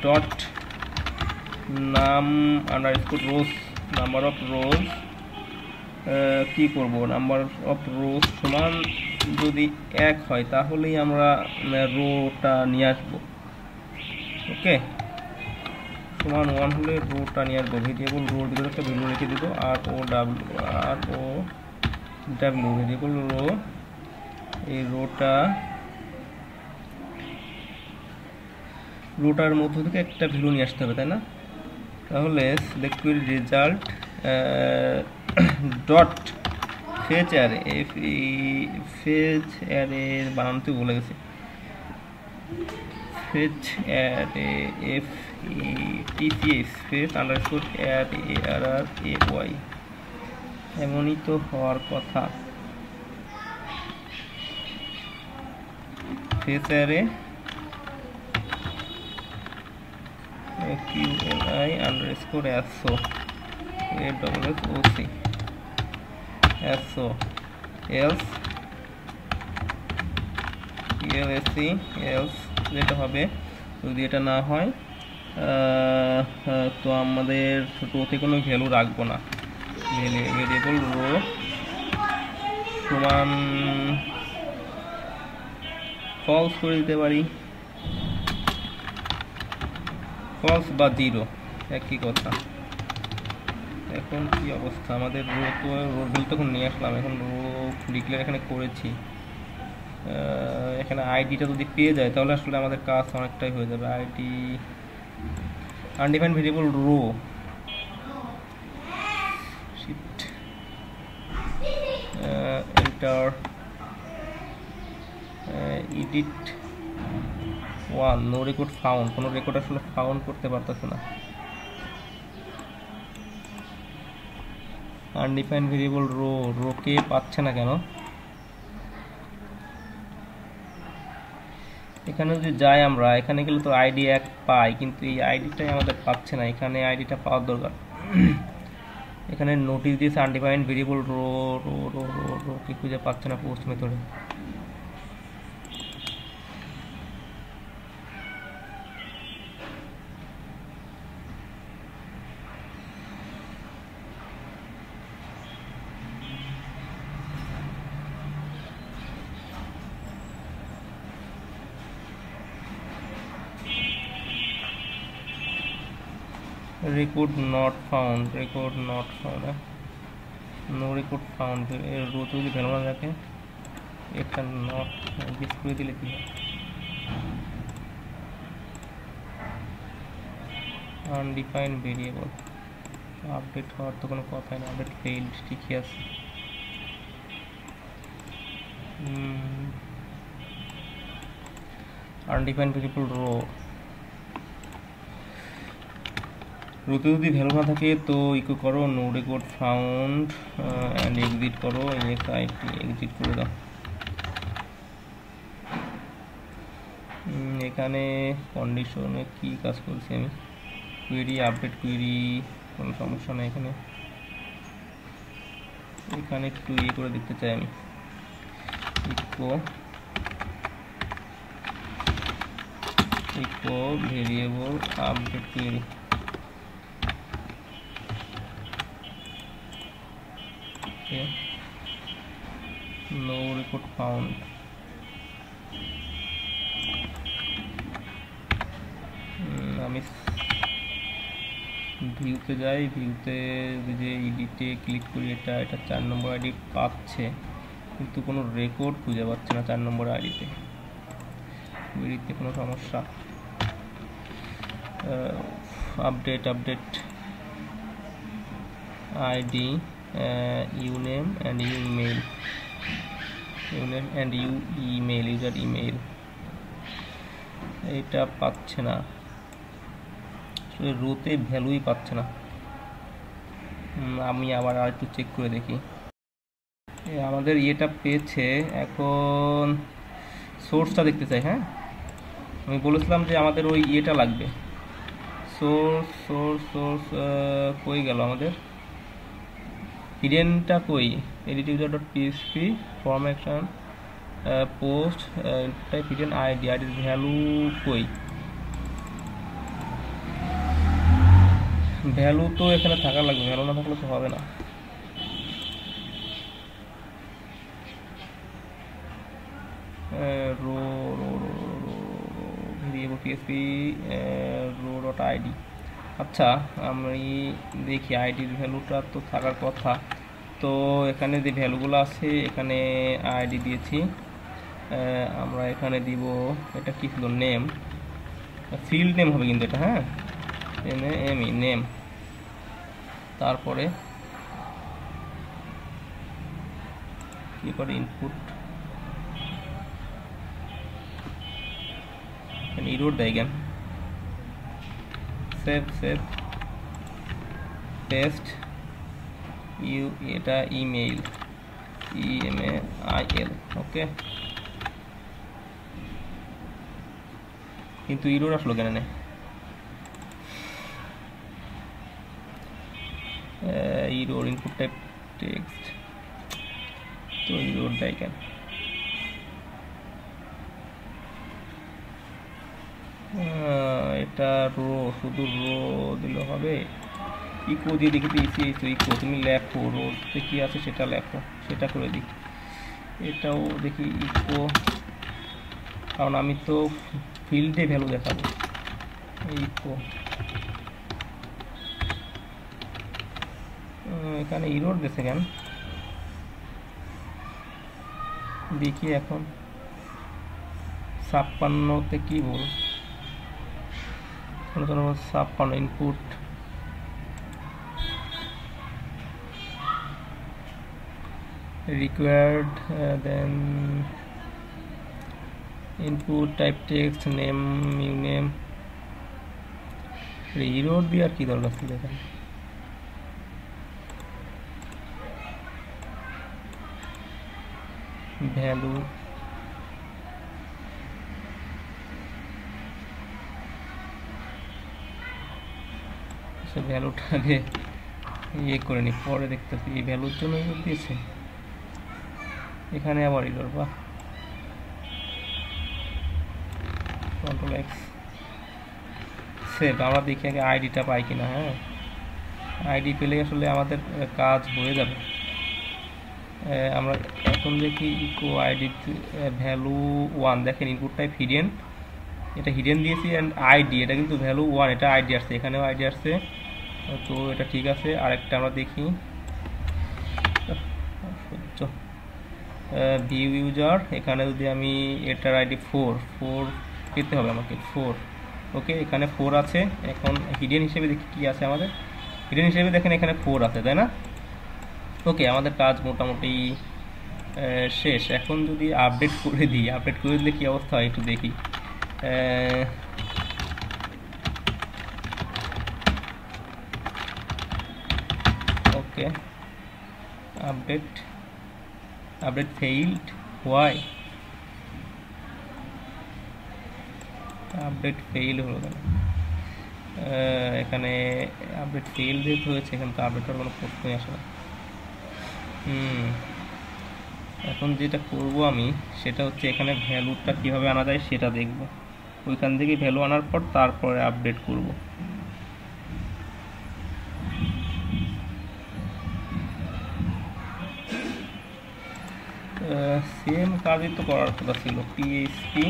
A: ডট নাম underscore rose, number of rose কি করব, নাম্বার অফ রোজ সমান যদি 1 হয় তাহলেই আমরা রোটা নিয়ে আসবো। ওকে, সমান 1 হলে রোটা নিয়ে আসবো। ভেরিয়েবল রোর ভিতরে একটা ভ্যালু রেখে দিব, আর ও ডাব্লিউ ভেরিয়েবল রো। এই রোটার মধ্য থেকে একটা ভ্যালু নিয়ে আসতে হবে, তাই না? তাহলে select query result dot fetch array, fetch array বানানতে ভুলে গেছি, fetch array FETCH fetch underscore array ARRAY, এমনই তো হওয়ার কথা। Fetch array QLI underscore SO ASSOC SO else ELSE else যেটা হবে। যদি এটা না হয় তো আমাদের রোতে কোনো ভ্যালু রাখবো না। ভেরিয়েবল রো সমান ফলস করে দিতে পারি, ফলস বা 0 একই কথা। এখন কি অবস্থা আমাদের? রো তো রোর ভ্যালু তখন নিয়ে আসলাম, এখন রো ডিক্লেয়ার এখানে করেছি। এখানে আইডিটা যদি পেয়ে যায় তাহলে আসলে আমাদের কাজ অনেকটাই হয়ে যাবে। ID undefined variable row, shift enter, edit 1, no record found, কোনো রেকর্ড আসলে ফাউন্ড করতে পারতেছে না। আনডিফাইন্ড ভেরিয়েবল রোকে পাচ্ছে না কেন? এখানে যদি যাই আমরা, এখানে গেলে তো আইডি 1 পাই, কিন্তু এই আইডিটাই আমাদের পাচ্ছে না। এখানে আইডিটা পাওয়ার দরকার। এখানে নোটিশ দিয়েছে undefined variable row row row row row কি খুঁজে পাচ্ছে না পোস্ট মেথডে। Record not found, record not found, no record found. এর রো যদি ভ্যালু না রাখে, এটা নট ডিসপ্লে দিলে কি হয়? আনডিফাইন্ড ভেরিয়েবল আপডেট হওয়ার তো কোনো কথাই না, আপডেট ফেইল্ড ঠিকই আছে। আনডিফাইন্ড ভেরিয়েবল রোতে যদি ভ্যালু না থাকে তো ইকো করো no record found and exit করো, EXIT এক্সিট করে দাও। এখানে কন্ডিশনে কি কাজ করছি আমি? কোয়েরি আপডেট কোয়েরি, কোনো সমস্যা নেই। এখানে একটু করে দেখতে চাই আমি, echo variable update query, no record found. আমি ভিউতে যাই, ভিউতে যে এডিটে ক্লিক করি, এটা 4 নম্বর আইডি পাচ্ছে, কিন্তু কোনো রেকর্ড খুঁজে পাচ্ছে না 4 নম্বর আইডিতে। কোয়েরিতে কোনো সমস্যা। Update ID uname and email, user email. এটা পাচ্ছে না, আসলে রোতে ভ্যালুই পাচ্ছে না। আমি আবার আর একটু চেক করে দেখি। আমাদের ইয়েটা পেয়েছে, এখন সোর্সটা দেখতে চাই। হ্যাঁ, আমি বলেছিলাম যে আমাদের ওই ইয়েটা লাগবে, সোর্স সোর্স সোর্স কই গেল আমাদের হিডেনটা, কই edit user dot PSP form action post type hidden ID, আইডির ভ্যালু কই? ভ্যালু তো এখানে থাকা লাগবে, ভ্যালু না থাকলে তো হবে না। Row row row variable PSP row dot ID. আচ্ছা, আমি দেখি আইডির ভ্যালুটা তো থাকার কথা। তো এখানে যে ভ্যালুগুলো আছে, এখানে আইডি দিয়েছি, আমরা এখানে দিব, এটা কি ছিল, নেম, ফিল্ড নেম হবে কিন্তু এটা। হ্যাঁ, এমই নেম, তারপরে কি করে ইনপুট ইরোড দেয় জ্ঞান, সেভ সেভ পেস্ট ইউ, এটা ইমেইল ইএমএআইএল, ওকে। কিন্তু ইরোড আসলো কেন? ইরোড ইনপুট টাইপ টেক্সট, তো ইরোড দেয় কেন? এটা রো, শুধু রো দিলে হবে? ইকো দিয়ে দেখি তো, ইকো তুমি লেখো, রোতে কি আছে সেটা লেখো, সেটা করে দিই। এটাও দেখি ইকো, কারণ আমি তো ফিল্ডে ভ্যালু দেখাবো। ইকো, এখানে ইরোড দিয়েছে কেন দেখি এখন। 56তে কি বল, 56 input required, then input type text name new name, Erode দিয়ে আর কি দরকার ছিল এখানে? ভ্যালু ভ্যালুটা আগে ইয়ে করে নি, পরে দেখতেছি এই ভ্যালুর জন্য ইরোড দিয়েছে। এখানে আবার ইরোড, বা কন্ট্রোল এক্স সেভ। আমরা দেখি আগে আইডিটা পাই কিনা। হ্যাঁ, আইডি পেলে আসলে আমাদের কাজ হয়ে যাবে। আমরা এখন দেখি ইকো আইডি ভ্যালু 1, দেখেন ইনপুট টাইপ হিডেন, এটা হিডেন দিয়েছি, অ্যান্ড আইডি এটা কিন্তু ভ্যালু 1, এটা আইডি আসছে, এখানেও আইডি আসছে, তো এটা ঠিক আছে। আরেকটা আমরা দেখি, ভিউ ইউজার, এখানে যদি আমি এটার আইডি 4 পেতে হবে আমাকে, 4, ওকে, এখানে 4 আছে। এখন হিডেন হিসেবে দেখি কি আছে আমাদের, হিডেন হিসেবে দেখেন এখানে 4 আছে, তাই না? ওকে, আমাদের কাজ মোটামুটি শেষ। এখন যদি আপডেট করে দিই, আপডেট করে দিলে কী অবস্থা হয় একটু দেখি। Okay, update failed, why update fail হলো কেন? এখানে আপডেট ফেইল যেহেতু হয়েছে, এখানে তো আপডেটের কোনো প্রশ্নই আসে না। এখন যেটা করব আমি, সেটা হচ্ছে এখানে ভ্যালুটা কিভাবে আনা যায় সেটা দেখব। ওইখান থেকে ভ্যালু আনার পর তারপরে আপডেট করব। সেম কাজই তো করার কথা ছিল, পিএইচপি,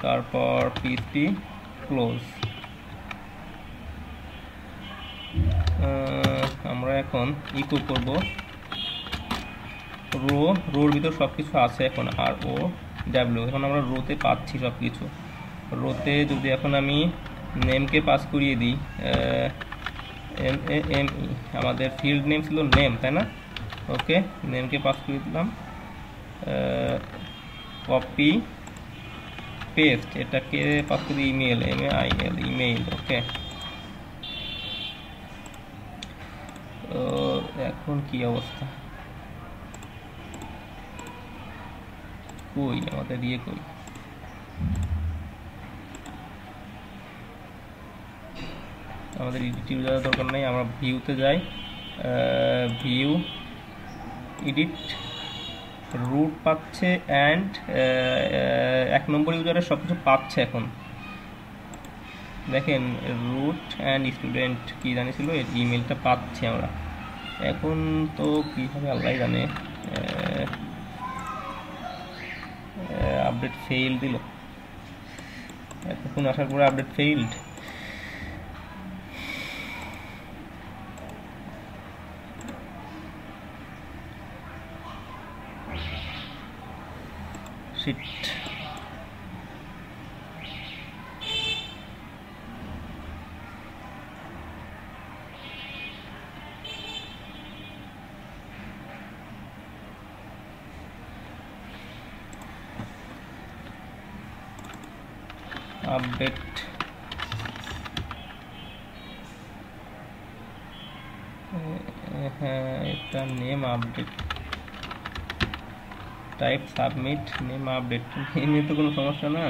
A: তারপর পিএইচপি ক্লোজ। আমরা এখন ইকো করব রোর ভিতর সব কিছু আছে এখন, আর ও ডাব্লিউ, এখন আমরা রোতে পাচ্ছি সব কিছু। রোতে যদি এখন আমি নেমকে পাস করিয়ে দিই, এম আমাদের ফিল্ড নেম ছিল নেম, তাই না? ওকে, নেমকে পাস করে দিলাম, কপি পেস্ট, এটাকে পাস করি ইমেল, ইমেল। ওকে, তো এখন কি অবস্থা? কই আমাদের কই? আমাদের এডিট ইউজার দরকার নেই, আমরা ভিউতে যাই, ভিউ, এডিট, রুট পাচ্ছে অ্যান্ড 1 নম্বর ইউজারের সব কিছু পাচ্ছে। এখন দেখেন রুট অ্যান্ড স্টুডেন্ট কি জানিয়েছিল, ইমেলটা পাচ্ছি আমরা। এখন তো কী হবে আল্লাহ জানে। আপডেট ফেইল দিল, এতক্ষণ আসার পরে আপডেট ফেইল্ড। শিট, আপডেট হ্যাঁ, এটা name update, type submit, name update. নেমে তো কোনো সমস্যা না,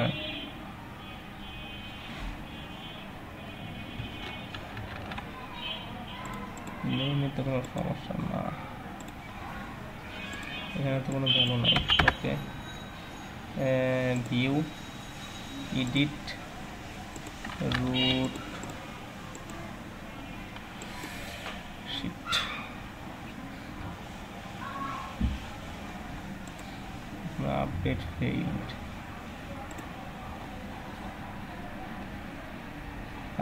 A: নেমে তো কোনো সমস্যা না, এখানে তো কোনো ভ্যালু নাই। Okay, view, edit, route, shit, update failed.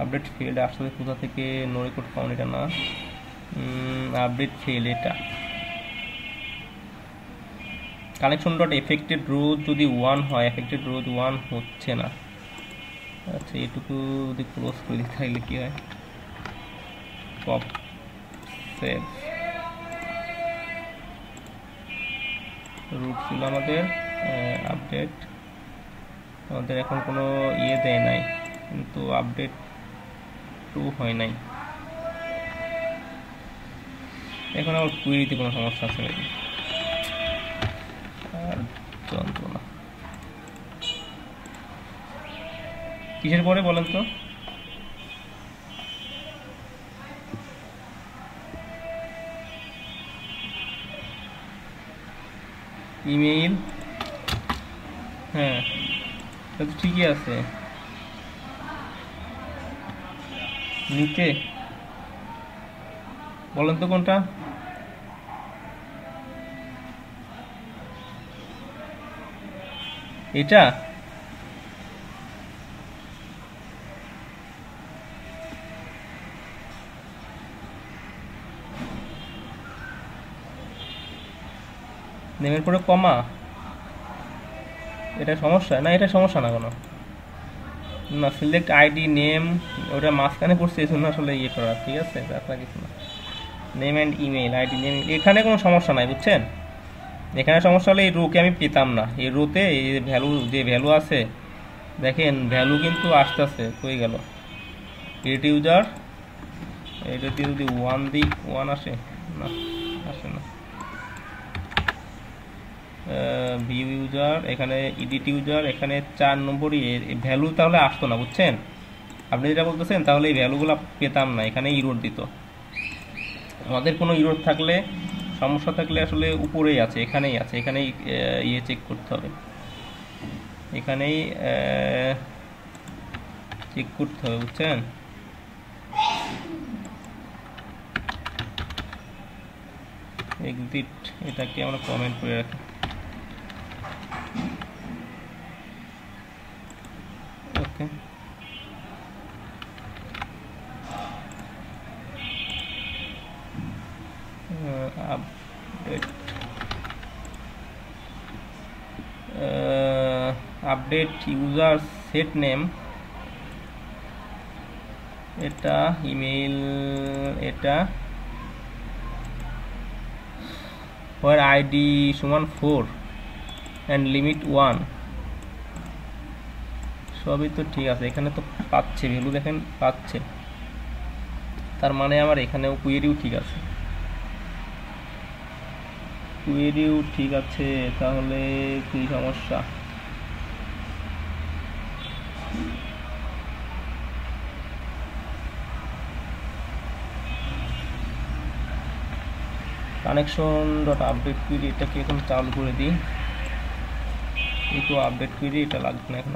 A: Update failed আসলে কোথা থেকে নো রেকর্ড ফাউন্ড, এটা না, আপডেট ফেইল এটা। কানেকশন ডট এফেক্টেড রোজ যদি 1 হয়, এফেক্টেড রোজ 1 হচ্ছে না। আচ্ছা, এটুকু যদি ক্লোজ করে দিই তাহলে কি হয়? পপ সেভ, রুট ছিল আমাদের, আপডেট আমাদের এখন কোনো দেয় নাই, কিন্তু আপডেট 2 হয় নাই। এখন আবার কুইরিতে কোনো সমস্যা আছে নাকি? আর যন্ত্রণা কিসের পরে বলেন তো? ইমেইল, হ্যাঁ এটা তো ঠিকই আছে। নিচে বলেন তো কোনটা? এটা নেমের পরে কমা, এটা সমস্যা না? এটা সমস্যা না কোনো না। সিলেক্ট আইডি নেম, ওটা মাঝখানে পড়ছে এই জন্য আসলে করা, ঠিক আছে, তাছাড়া কিছু না। Name and email, ID name, এখানে কোনো সমস্যা নাই বুঝছেন। এখানে সমস্যা হলে এই রোকে আমি পেতাম না, এই রোতে এই ভ্যালু, যে ভ্যালু আছে দেখেন ভ্যালু কিন্তু আসতেছে, কই গেল? ক্রিয়েট ইউজার, এটা দিয়ে যদি 1 দিই 1 আসে না, আসে না। ভিউ ইউজার, এখানে এডিট ইউজার, এখানে 4 নম্বরই ভ্যালু তাহলে আসতো না বুঝছেন। আপনি যেটা বলতেছেন তাহলে এই ভ্যালুগুলো পেতাম না, এখানে ইরোর দিত। আমাদের কোনো ইরোর থাকলে, সমস্যা থাকলে আসলে উপরেই আছে, এখানেই আছে, এখানেই চেক করতে হবে, এখানেই চেক করতে হবে বুঝছেন। এক্সিট, এটাকে আমরা কমেন্ট করে রাখি। Okay, update, update user set name, এটা ইমেল, এটা where id = 4 and limit 1, সবই তো ঠিক আছে, এখানে তো পাচ্ছে ভ্যালু, দেখেন পাচ্ছে, তার মানে আমার এখানেও কুয়েরিও ঠিক আছে, কুয়েরিও ঠিক আছে। তাহলে কি সমস্যা? কানেকশন ডট আপডেট কুয়েরি, এটাকে এখন চালু করে দিই। একটু আপডেট কুয়েরি, এটা লাগবে না এখন।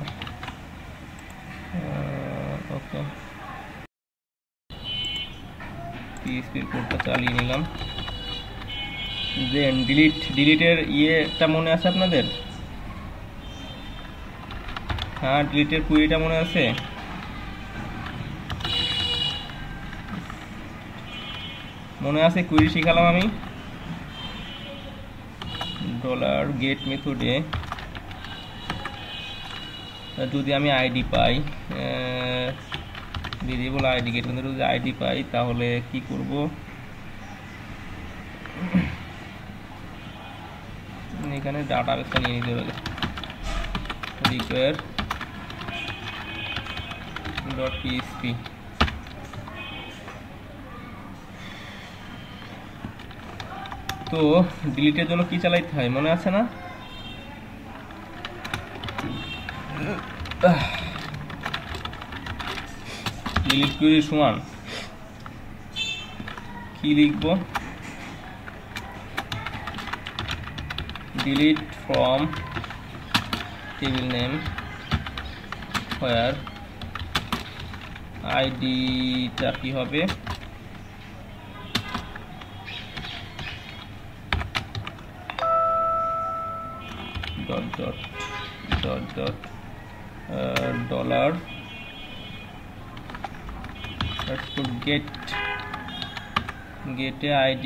A: ওকে, পিএইচপির কোডটা চালিয়ে নিলাম। দেন ডিলিটের ইয়েটা মনে আছে আপনাদের? হ্যাঁ, ডিলিটের কুয়েরিটা মনে আছে? মনে আছে কুয়েরি শিখালাম আমি $get মেথডে। যদি আমি আইডি পাই, ভেরিয়েবল আইডি গেট মেথডে যদি আইডি পাই, তাহলে কি করব? এখানে ডাটাবেসটা নিয়ে নিতে হবে। require .php, তো ডিলিটের জন্য কি চালাইতে হয় মনে আছে না? ডিলিট কুয়েরি সমান কি লিখব? delete from table name where id টা কি হবে? $, let's put get id,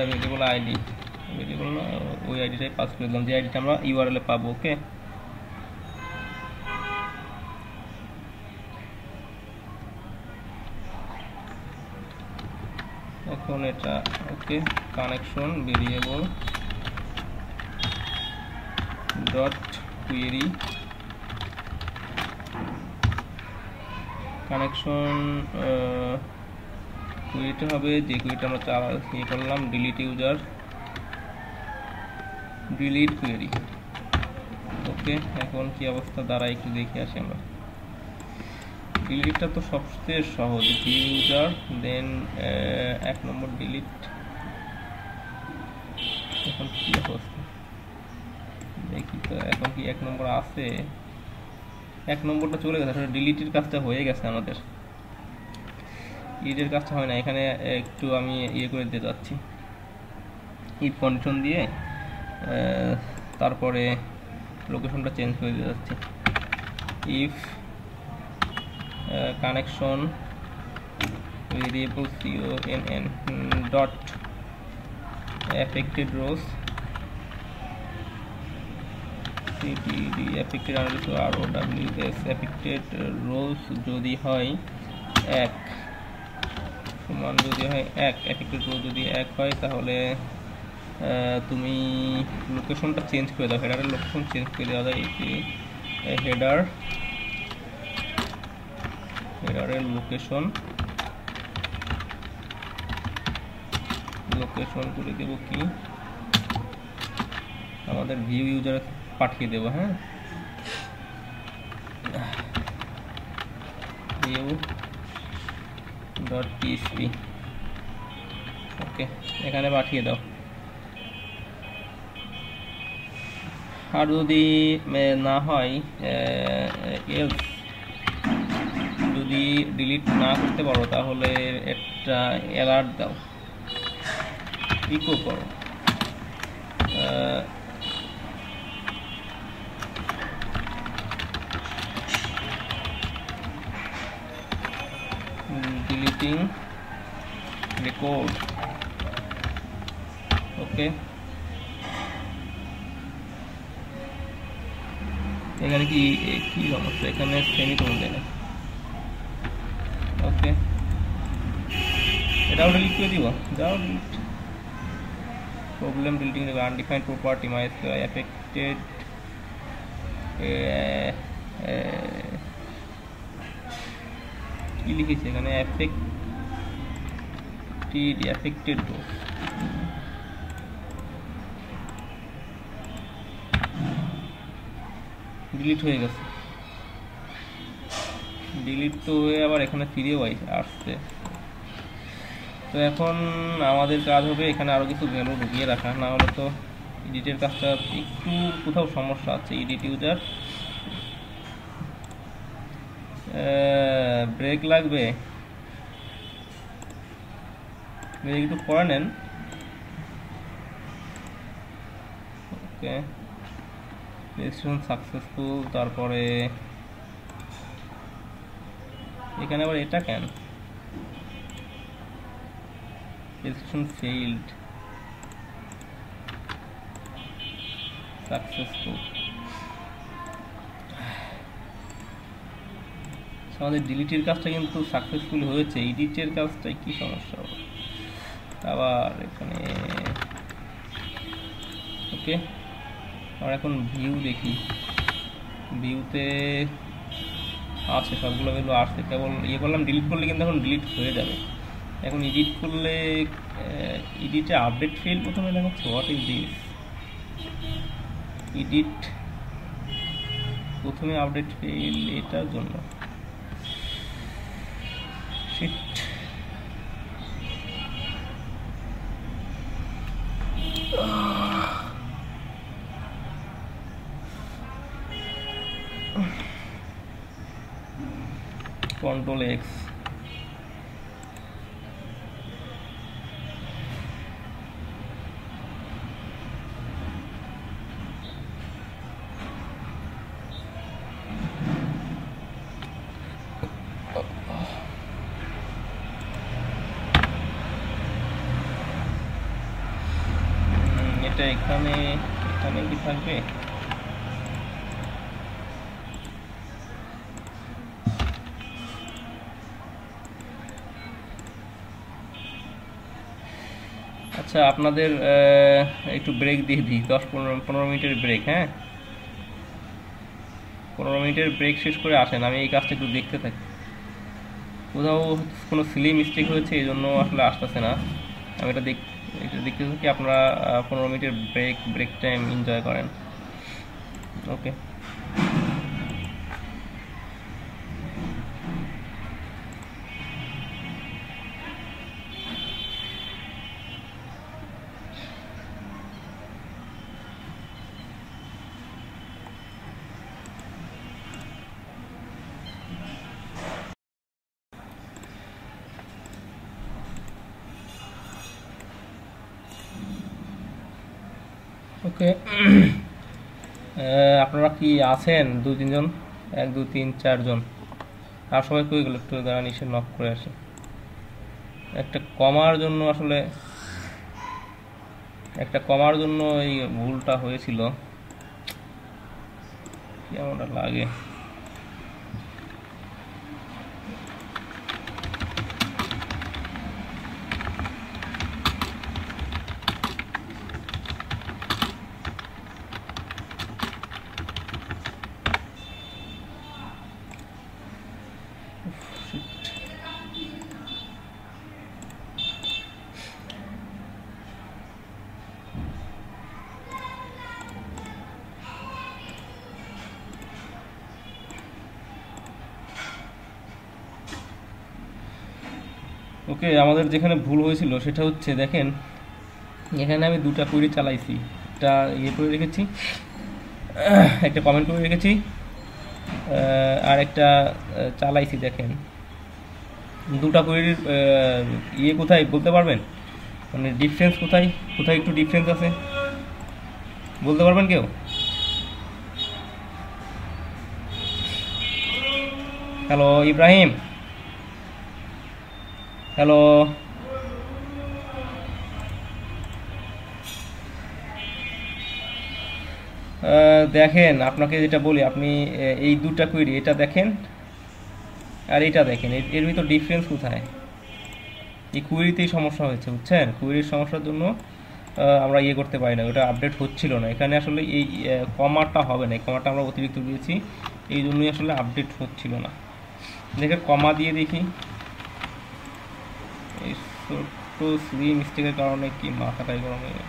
A: variable ID, variable ওই আইডিটাই পাস করে দিলাম, যে আইডিটা আমরা ইউআরএল এ পাবো। ওকে, এখন এটা okay. Connection variable dot query, connection কুয়েরিটা হবে যে কুয়েরিটা আমরা ইয়ে করলাম, delete user delete query. Okay, এখন কি অবস্থা দাঁড়ায় একটু দেখে আসি আমরা। ডিলিটটা তো সবচেয়ে সহজ, ইউজার দেন 1 নম্বর ডিলিট। এখন কি অবস্থা দেখি তো, এখন কি 1 নম্বর আছে? 1 নম্বরটা চলে গেছে, আসলে ডিলিটের কাজটা হয়ে গেছে আমাদের, ডিলিটের কাজটা হয় না। এখানে একটু আমি ইয়ে করে দিতে যাচ্ছি, ইফ কন্ডিশন দিয়ে তারপরে লোকেশনটা চেঞ্জ করে দিতে যাচ্ছি। If connection variable conn dot affected rows ctd affected rows, affected rows যদি হয় 1 সমান, যদি হয় 1 affected row যদি 1 হয়, তাহলে তুমি লোকেশনটা চেঞ্জ করে দাও, হেডারের লোকেশন চেঞ্জ করে দেওয়া যায়। হেডারের লোকেশন করে দেব কি, আমাদের ভিউ ইউজারে পাঠিয়ে দেব। হ্যাঁ, ভিউ ডট পিএইচপি, ওকে, এখানে পাঠিয়ে দাও। আর যদি না হয়, যদি ডিলিট না করতে পারো, তাহলে একটা অ্যালার্ট দাও, ইকো করো ডিলিটিং রেকর্ড। ওকে, এখানে কি সমস্যা? এখানে সেমিকোলন দেয় না। ওকে, এটাও ডিলিট করে দিব, যাও delete. Problem deleting undefined property MySQL affected কি লিখেছে এখানে, অ্যাফেক্টেড রো, ডিলিট হয়ে গেছে, ডিলিট তো হয়ে আবার এখানে ফিরেও আসছে। তো এখন আমাদের কাজ হবে এখানে আরও কিছু ভ্যালু ঢুকিয়ে রাখা, না হলে তো এডিটের কাজটা একটু কোথাও সমস্যা আছে। এডিট ইউজার ব্রেক লাগবে, ব্রেক একটু করে নেন। ওকে, রেজিস্ট্রেশন সাকসেসফুল, তারপরে এখানে আবার এটা কেন, রেজিস্ট্রেশন ফেইল্ড, সাকসেসফুল। আমাদের ডিলিটের কাজটা কিন্তু সাকসেসফুল হয়েছে, এডিটের কাজটাই কি সমস্যা হবে আবার এখানে। ওকে, আমরা এখন ভিউ দেখি, ভিউতে আছে সবগুলো ভ্যালু আসছে, কেবল ইয়ে করলাম ডিলিট করলে কিন্তু এখন ডিলিট হয়ে যাবে। এখন এডিট করলে এডিটে আপডেট ফেল প্রথমে দেখাচ্ছে, হোয়াট ইজ দিস, এডিট প্রথমে আপডেট ফেল, এটার জন্য শিট। Ctrl X, এটা এখানে কি থাকবে, আচ্ছা আপনাদের একটু ব্রেক দিয়ে দিই, 10-15 মিনিটের ব্রেক। হ্যাঁ, 15 মিনিটের ব্রেক শেষ করে আসেন, আমি এই কাজটা একটু দেখতে থাকি। কোথাও কোনো সিলি মিস্টেক হয়েছে, এই জন্য আসলে আসতেছে না। আমি এটা দেখতে থাকি, আপনারা 15 মিনিটের ব্রেক টাইম এনজয় করেন। ওকে, ওকে। আপনারা কি আছেন 2-3 জন, 1 2 3 4 জন, আর সবাই কই গেল, একটু দাঁড়ান, এসে নক করে আসি। একটা কমার জন্য এই ভুলটা হয়েছিল, কেমনটা লাগে। ওকে, আমাদের যেখানে ভুল হয়েছিল সেটা হচ্ছে, দেখেন এখানে আমি 2টা কোয়েরি চালাইছি, একটা ইয়ে করে রেখেছি, একটা কমেন্ট করে রেখেছি, আর একটা চালাইছি। দেখেন 2টা কোয়েরির ইয়ে কোথায় বলতে পারবেন, মানে ডিফারেন্স কোথায় একটু ডিফারেন্স আছে বলতে পারবেন কেউ? হ্যালো ইব্রাহিম, হ্যালো, দেখেন আপনাকে যেটা বলি, আপনি এই 2টা কোয়েরি, এটা দেখেন আর এটা দেখেন, এর ভিতর ডিফারেন্স কোথায়? এই কোয়েরিতেই সমস্যা হয়েছে, বুঝছেন? কোয়েরির সমস্যার জন্য আমরা ইয়ে করতে পারি না, ওটা আপডেট হচ্ছিল না। এখানে আসলে এই কমাটা হবে না, এই কমাটা আমরা অতিরিক্ত দিয়েছি, এই জন্যই আসলে আপডেট হচ্ছিল না। দেখে কমা দিয়ে দেখি, এই ছোট্ট সি মিস্টেকের কারণে কি মাথাটাই গরম হয়ে গেল।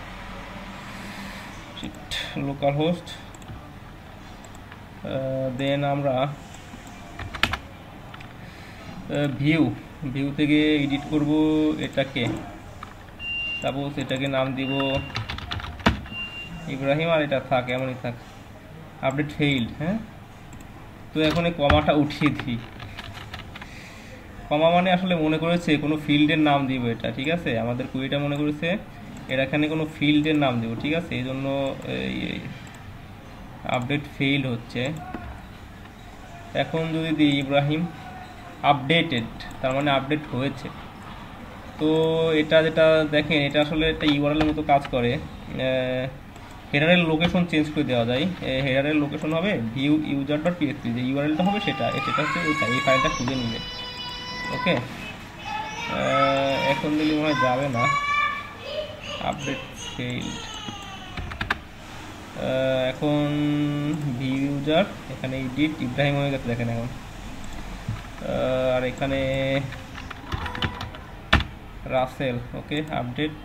A: লোকাল হোস্ট, দেন আমরা ভিউ থেকে এডিট করব এটাকে, সাপোজ এটাকে নাম দিব ইব্রাহিম, আর এটা থাক এমনই থাক, আপডেট ফেইল্ড। হ্যাঁ, তো এখন এই কমাটা উঠিয়ে দিই। কমা মানে আসলে মনে করেছে কোনো ফিল্ডের নাম দিব এটা, ঠিক আছে, আমাদের কুইটা মনে করেছে এর এখানে কোনো ফিল্ডের নাম দেবো, ঠিক আছে, এই জন্য আপডেট ফেইল হচ্ছে। এখন যদি দিই ইব্রাহিম আপডেটেড, তার মানে আপডেট হয়েছে। তো এটা যেটা দেখেন, এটা আসলে একটা ইউআরএল মতো কাজ করে। হেডারের লোকেশন চেঞ্জ করে দেওয়া যায়। হেডারের লোকেশন হবে ভিউ ইউজার ডট পিএসপি, যে ইউআরএলটা হবে সেটা হচ্ছে এইটা, এই ফাইলটা খুঁজে নিবে। ওকে, এখন দিলে মনে হয় যাবে না, আপডেট ফেইল্ড। এখন ভিউ ইউজার, এখানে এডিট ইব্রাহিম হয়ে গেছে দেখেন এখন। আর এখানে রাসেল। ওকে, আপডেট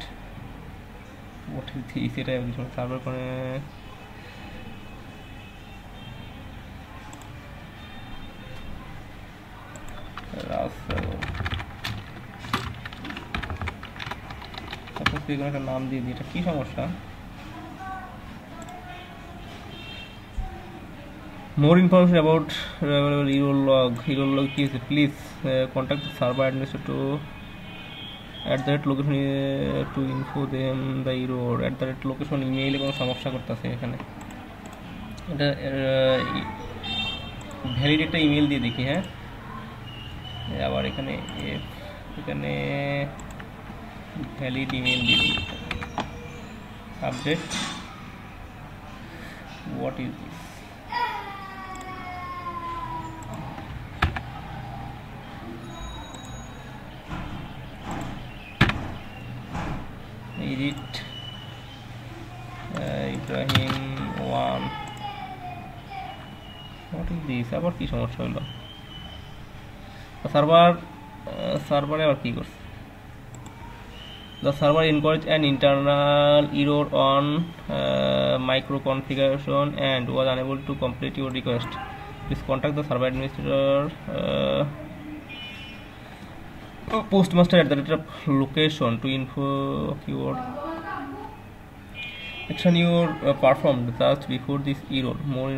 A: সেটাই সার্ভার করে রাসেল, একটা নাম দিয়ে দিই। এটা কি সমস্যা? More information about error log কি আছে? Please contact the server administrator at that location to info them the error at that location। ইমেইলে কোনো সমস্যা করতেছে এখানে, এটা ভ্যালিড একটা ইমেল দিয়ে দেখি। হ্যাঁ, আবার এখানে ভ্যালিড ইমেল দিয়ে দিই, update what is this. edit Ibrahim 1, what is this? আবার কি সমস্যা হলো? সার্ভারে আবার কি করছে? The server encouraged an internal error on micro configuration and was unable to complete your request. Please contact the server administrator postmaster at the location to info your action your performed just before this error. More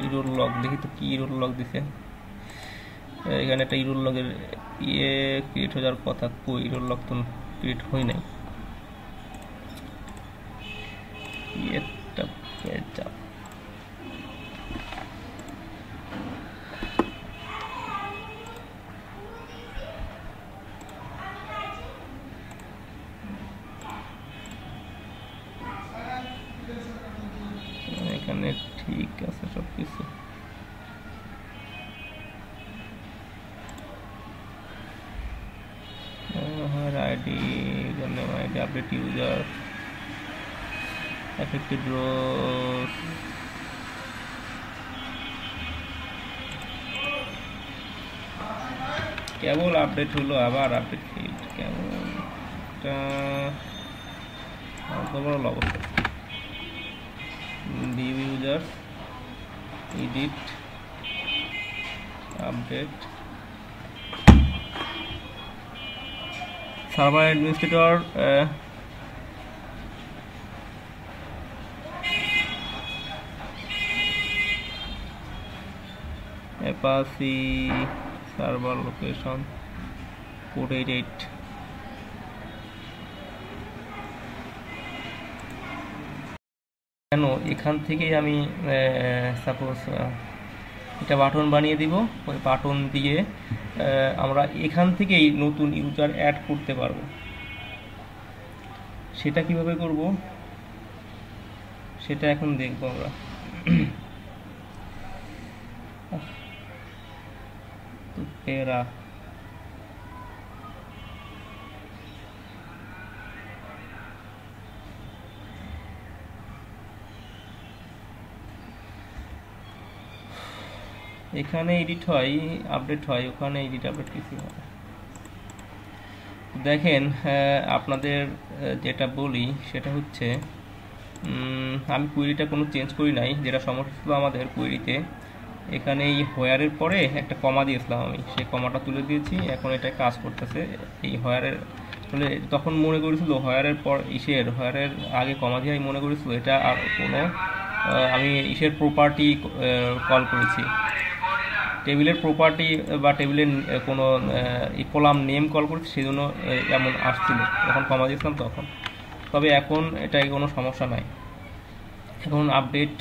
A: error log দেখি তো কি error log দিছে। এখানে একটা error log এর create হয়ে যাওয়ার কথা, কই error log তো ক্রিয়েট হয় নাই। এটা পেজা এখানে ঠিক আছে সবকিছু। ID, username, ID, update user, affected rows, কেবল আপডেট হলো, আবার আপডেট ফেইল্ড, কেমন বড় অবস্থা। View user, edit, update, server administrator, Apache server location code 88। কেন এখান থেকেই আমি সাপোজ এটা বাটন বানিয়ে দিব, ওই বাটন দিয়ে আমরা এখান থেকেই নতুন ইউজার অ্যাড করতে পারবো। সেটা কিভাবে করব সেটা এখন দেখবো আমরা। তো পেরা এখানে এডিট হয়, আপডেট হয়, ওখানে এডিট আপডেট কিছু হয়। দেখেন আপনাদের যেটা বলি সেটা হচ্ছে আমি কুয়েরিটা কোনো চেঞ্জ করি নাই। যেটা সমস্যা ছিল আমাদের কুয়েরিতে, এখানে এই হোয়ারের পরে একটা কমা দিয়েছিলাম আমি, সেই কমাটা তুলে দিয়েছি, এখন এটা কাজ করতেছে। এই হোয়ারের আসলে তখন মনে করেছিল হোয়ারের পর হোয়ারের আগে কমা দিয়ে মনে করেছিল এটা আর কোনো আমি প্রপার্টি কল করেছি, টেবিলের প্রপার্টি বা টেবিলের কোনো কলাম নেম কল করেছি, সেই জন্য এমন আসছিল যখন কমা দিয়েছিলাম তখন। তবে এখন এটা কোনো সমস্যা নাই, এখন আপডেট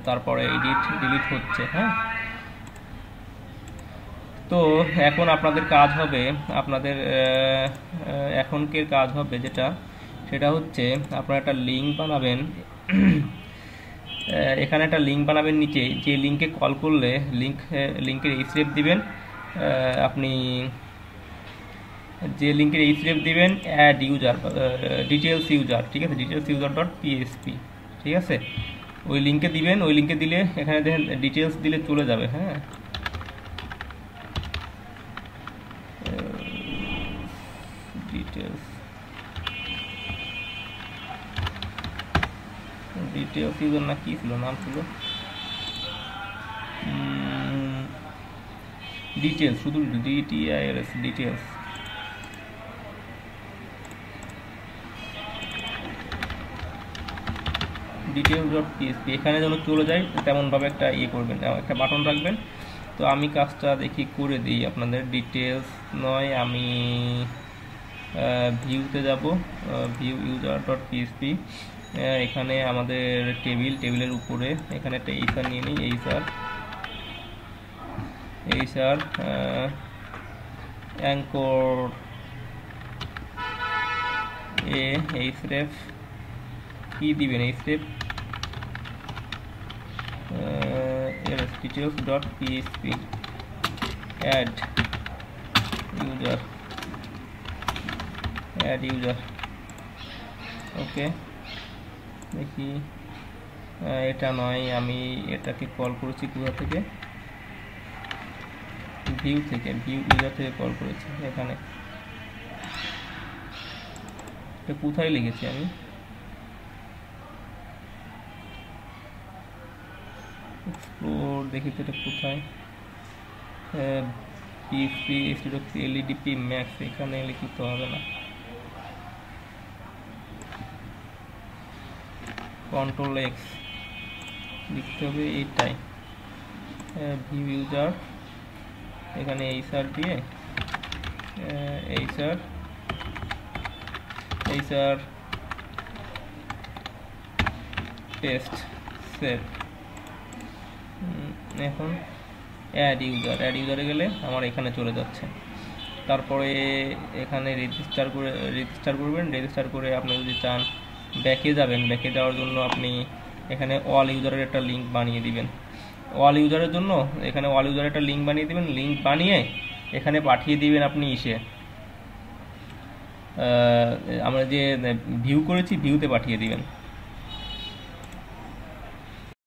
A: তারপরে এডিট ডিলিট হচ্ছে। হ্যাঁ, তো এখন আপনাদের কাজ হবে, আপনাদের এখনকার কাজ হবে যেটা, সেটা হচ্ছে আপনারা একটা লিঙ্ক বানাবেন। এখানে একটা লিঙ্ক বানাবেন, নিচে যে লিঙ্কে কল করলে লিঙ্কের এইচরেফ দিবেন, আপনি যে লিঙ্কের এইচরেফ দিবেন অ্যাড ইউজার, ডিটেলস ইউজার, ঠিক আছে, ডিটেলস ইউজার ডট পিএসপি, ঠিক আছে, ওই লিঙ্কে দিবেন। ওই লিঙ্কে দিলে এখানে দেখেন ডিটেলস দিলে চলে যাবে। হ্যাঁ, ডিটেলস ইউজার না কি ছিল নাম ছিল, ডিটেলস, শুধু ডিটিআইএলএস, ডিটেলস ডট পিএসপি, এখানে যেন চলে যায় তেমনভাবে একটা করবেন, একটা বাটন রাখবেন। তো আমি কাজটা দেখি করে দিই আপনাদের। ডিটেলস নয়, আমি ভিউতে যাব, ভিউ ইউজার ডট পিএসপি। এখানে আমাদের টেবিলের উপরে এখানে একটা এইচআর নিয়ে নিই, এইচআর অ্যাঙ্কর এইচরেফ কি দিবেন, href details dot PHP add user, okay. দেখি এটা নয়, আমি এটাকে কল করেছি কোথা থেকে, ভিউ ইউজার থেকে কল করেছি। এখানে এটা কোথায় লিখেছি আমি, এক্সপ্লোর, দেখি তো এটা কোথায়, পিএসপি এলইডিপি ম্যাক্স, এখানে লিখিত হবে না, কন্ট্রোল এক্স লিখতে হবে, এইটাই ভিউ ইউজার, এখানে এইচআর দিয়ে এইচআর টেস্ট সেভ। এখন অ্যাড ইউজারে গেলে আমার এখানে চলে যাচ্ছে। তারপরে এখানে রেজিস্টার করবেন। রেজিস্টার করে আপনি যদি চান ব্যাকে যাবেন, ব্যাকে যাওয়ার জন্য আপনি এখানে অল ইউজারের একটা লিঙ্ক বানিয়ে দিবেন। অল ইউজারের জন্য এখানে অল ইউজারের একটা লিঙ্ক বানিয়ে দিবেন, লিঙ্ক বানিয়ে এখানে পাঠিয়ে দিবেন আপনি আমরা যে ভিউ করেছি ভিউতে পাঠিয়ে দিবেন।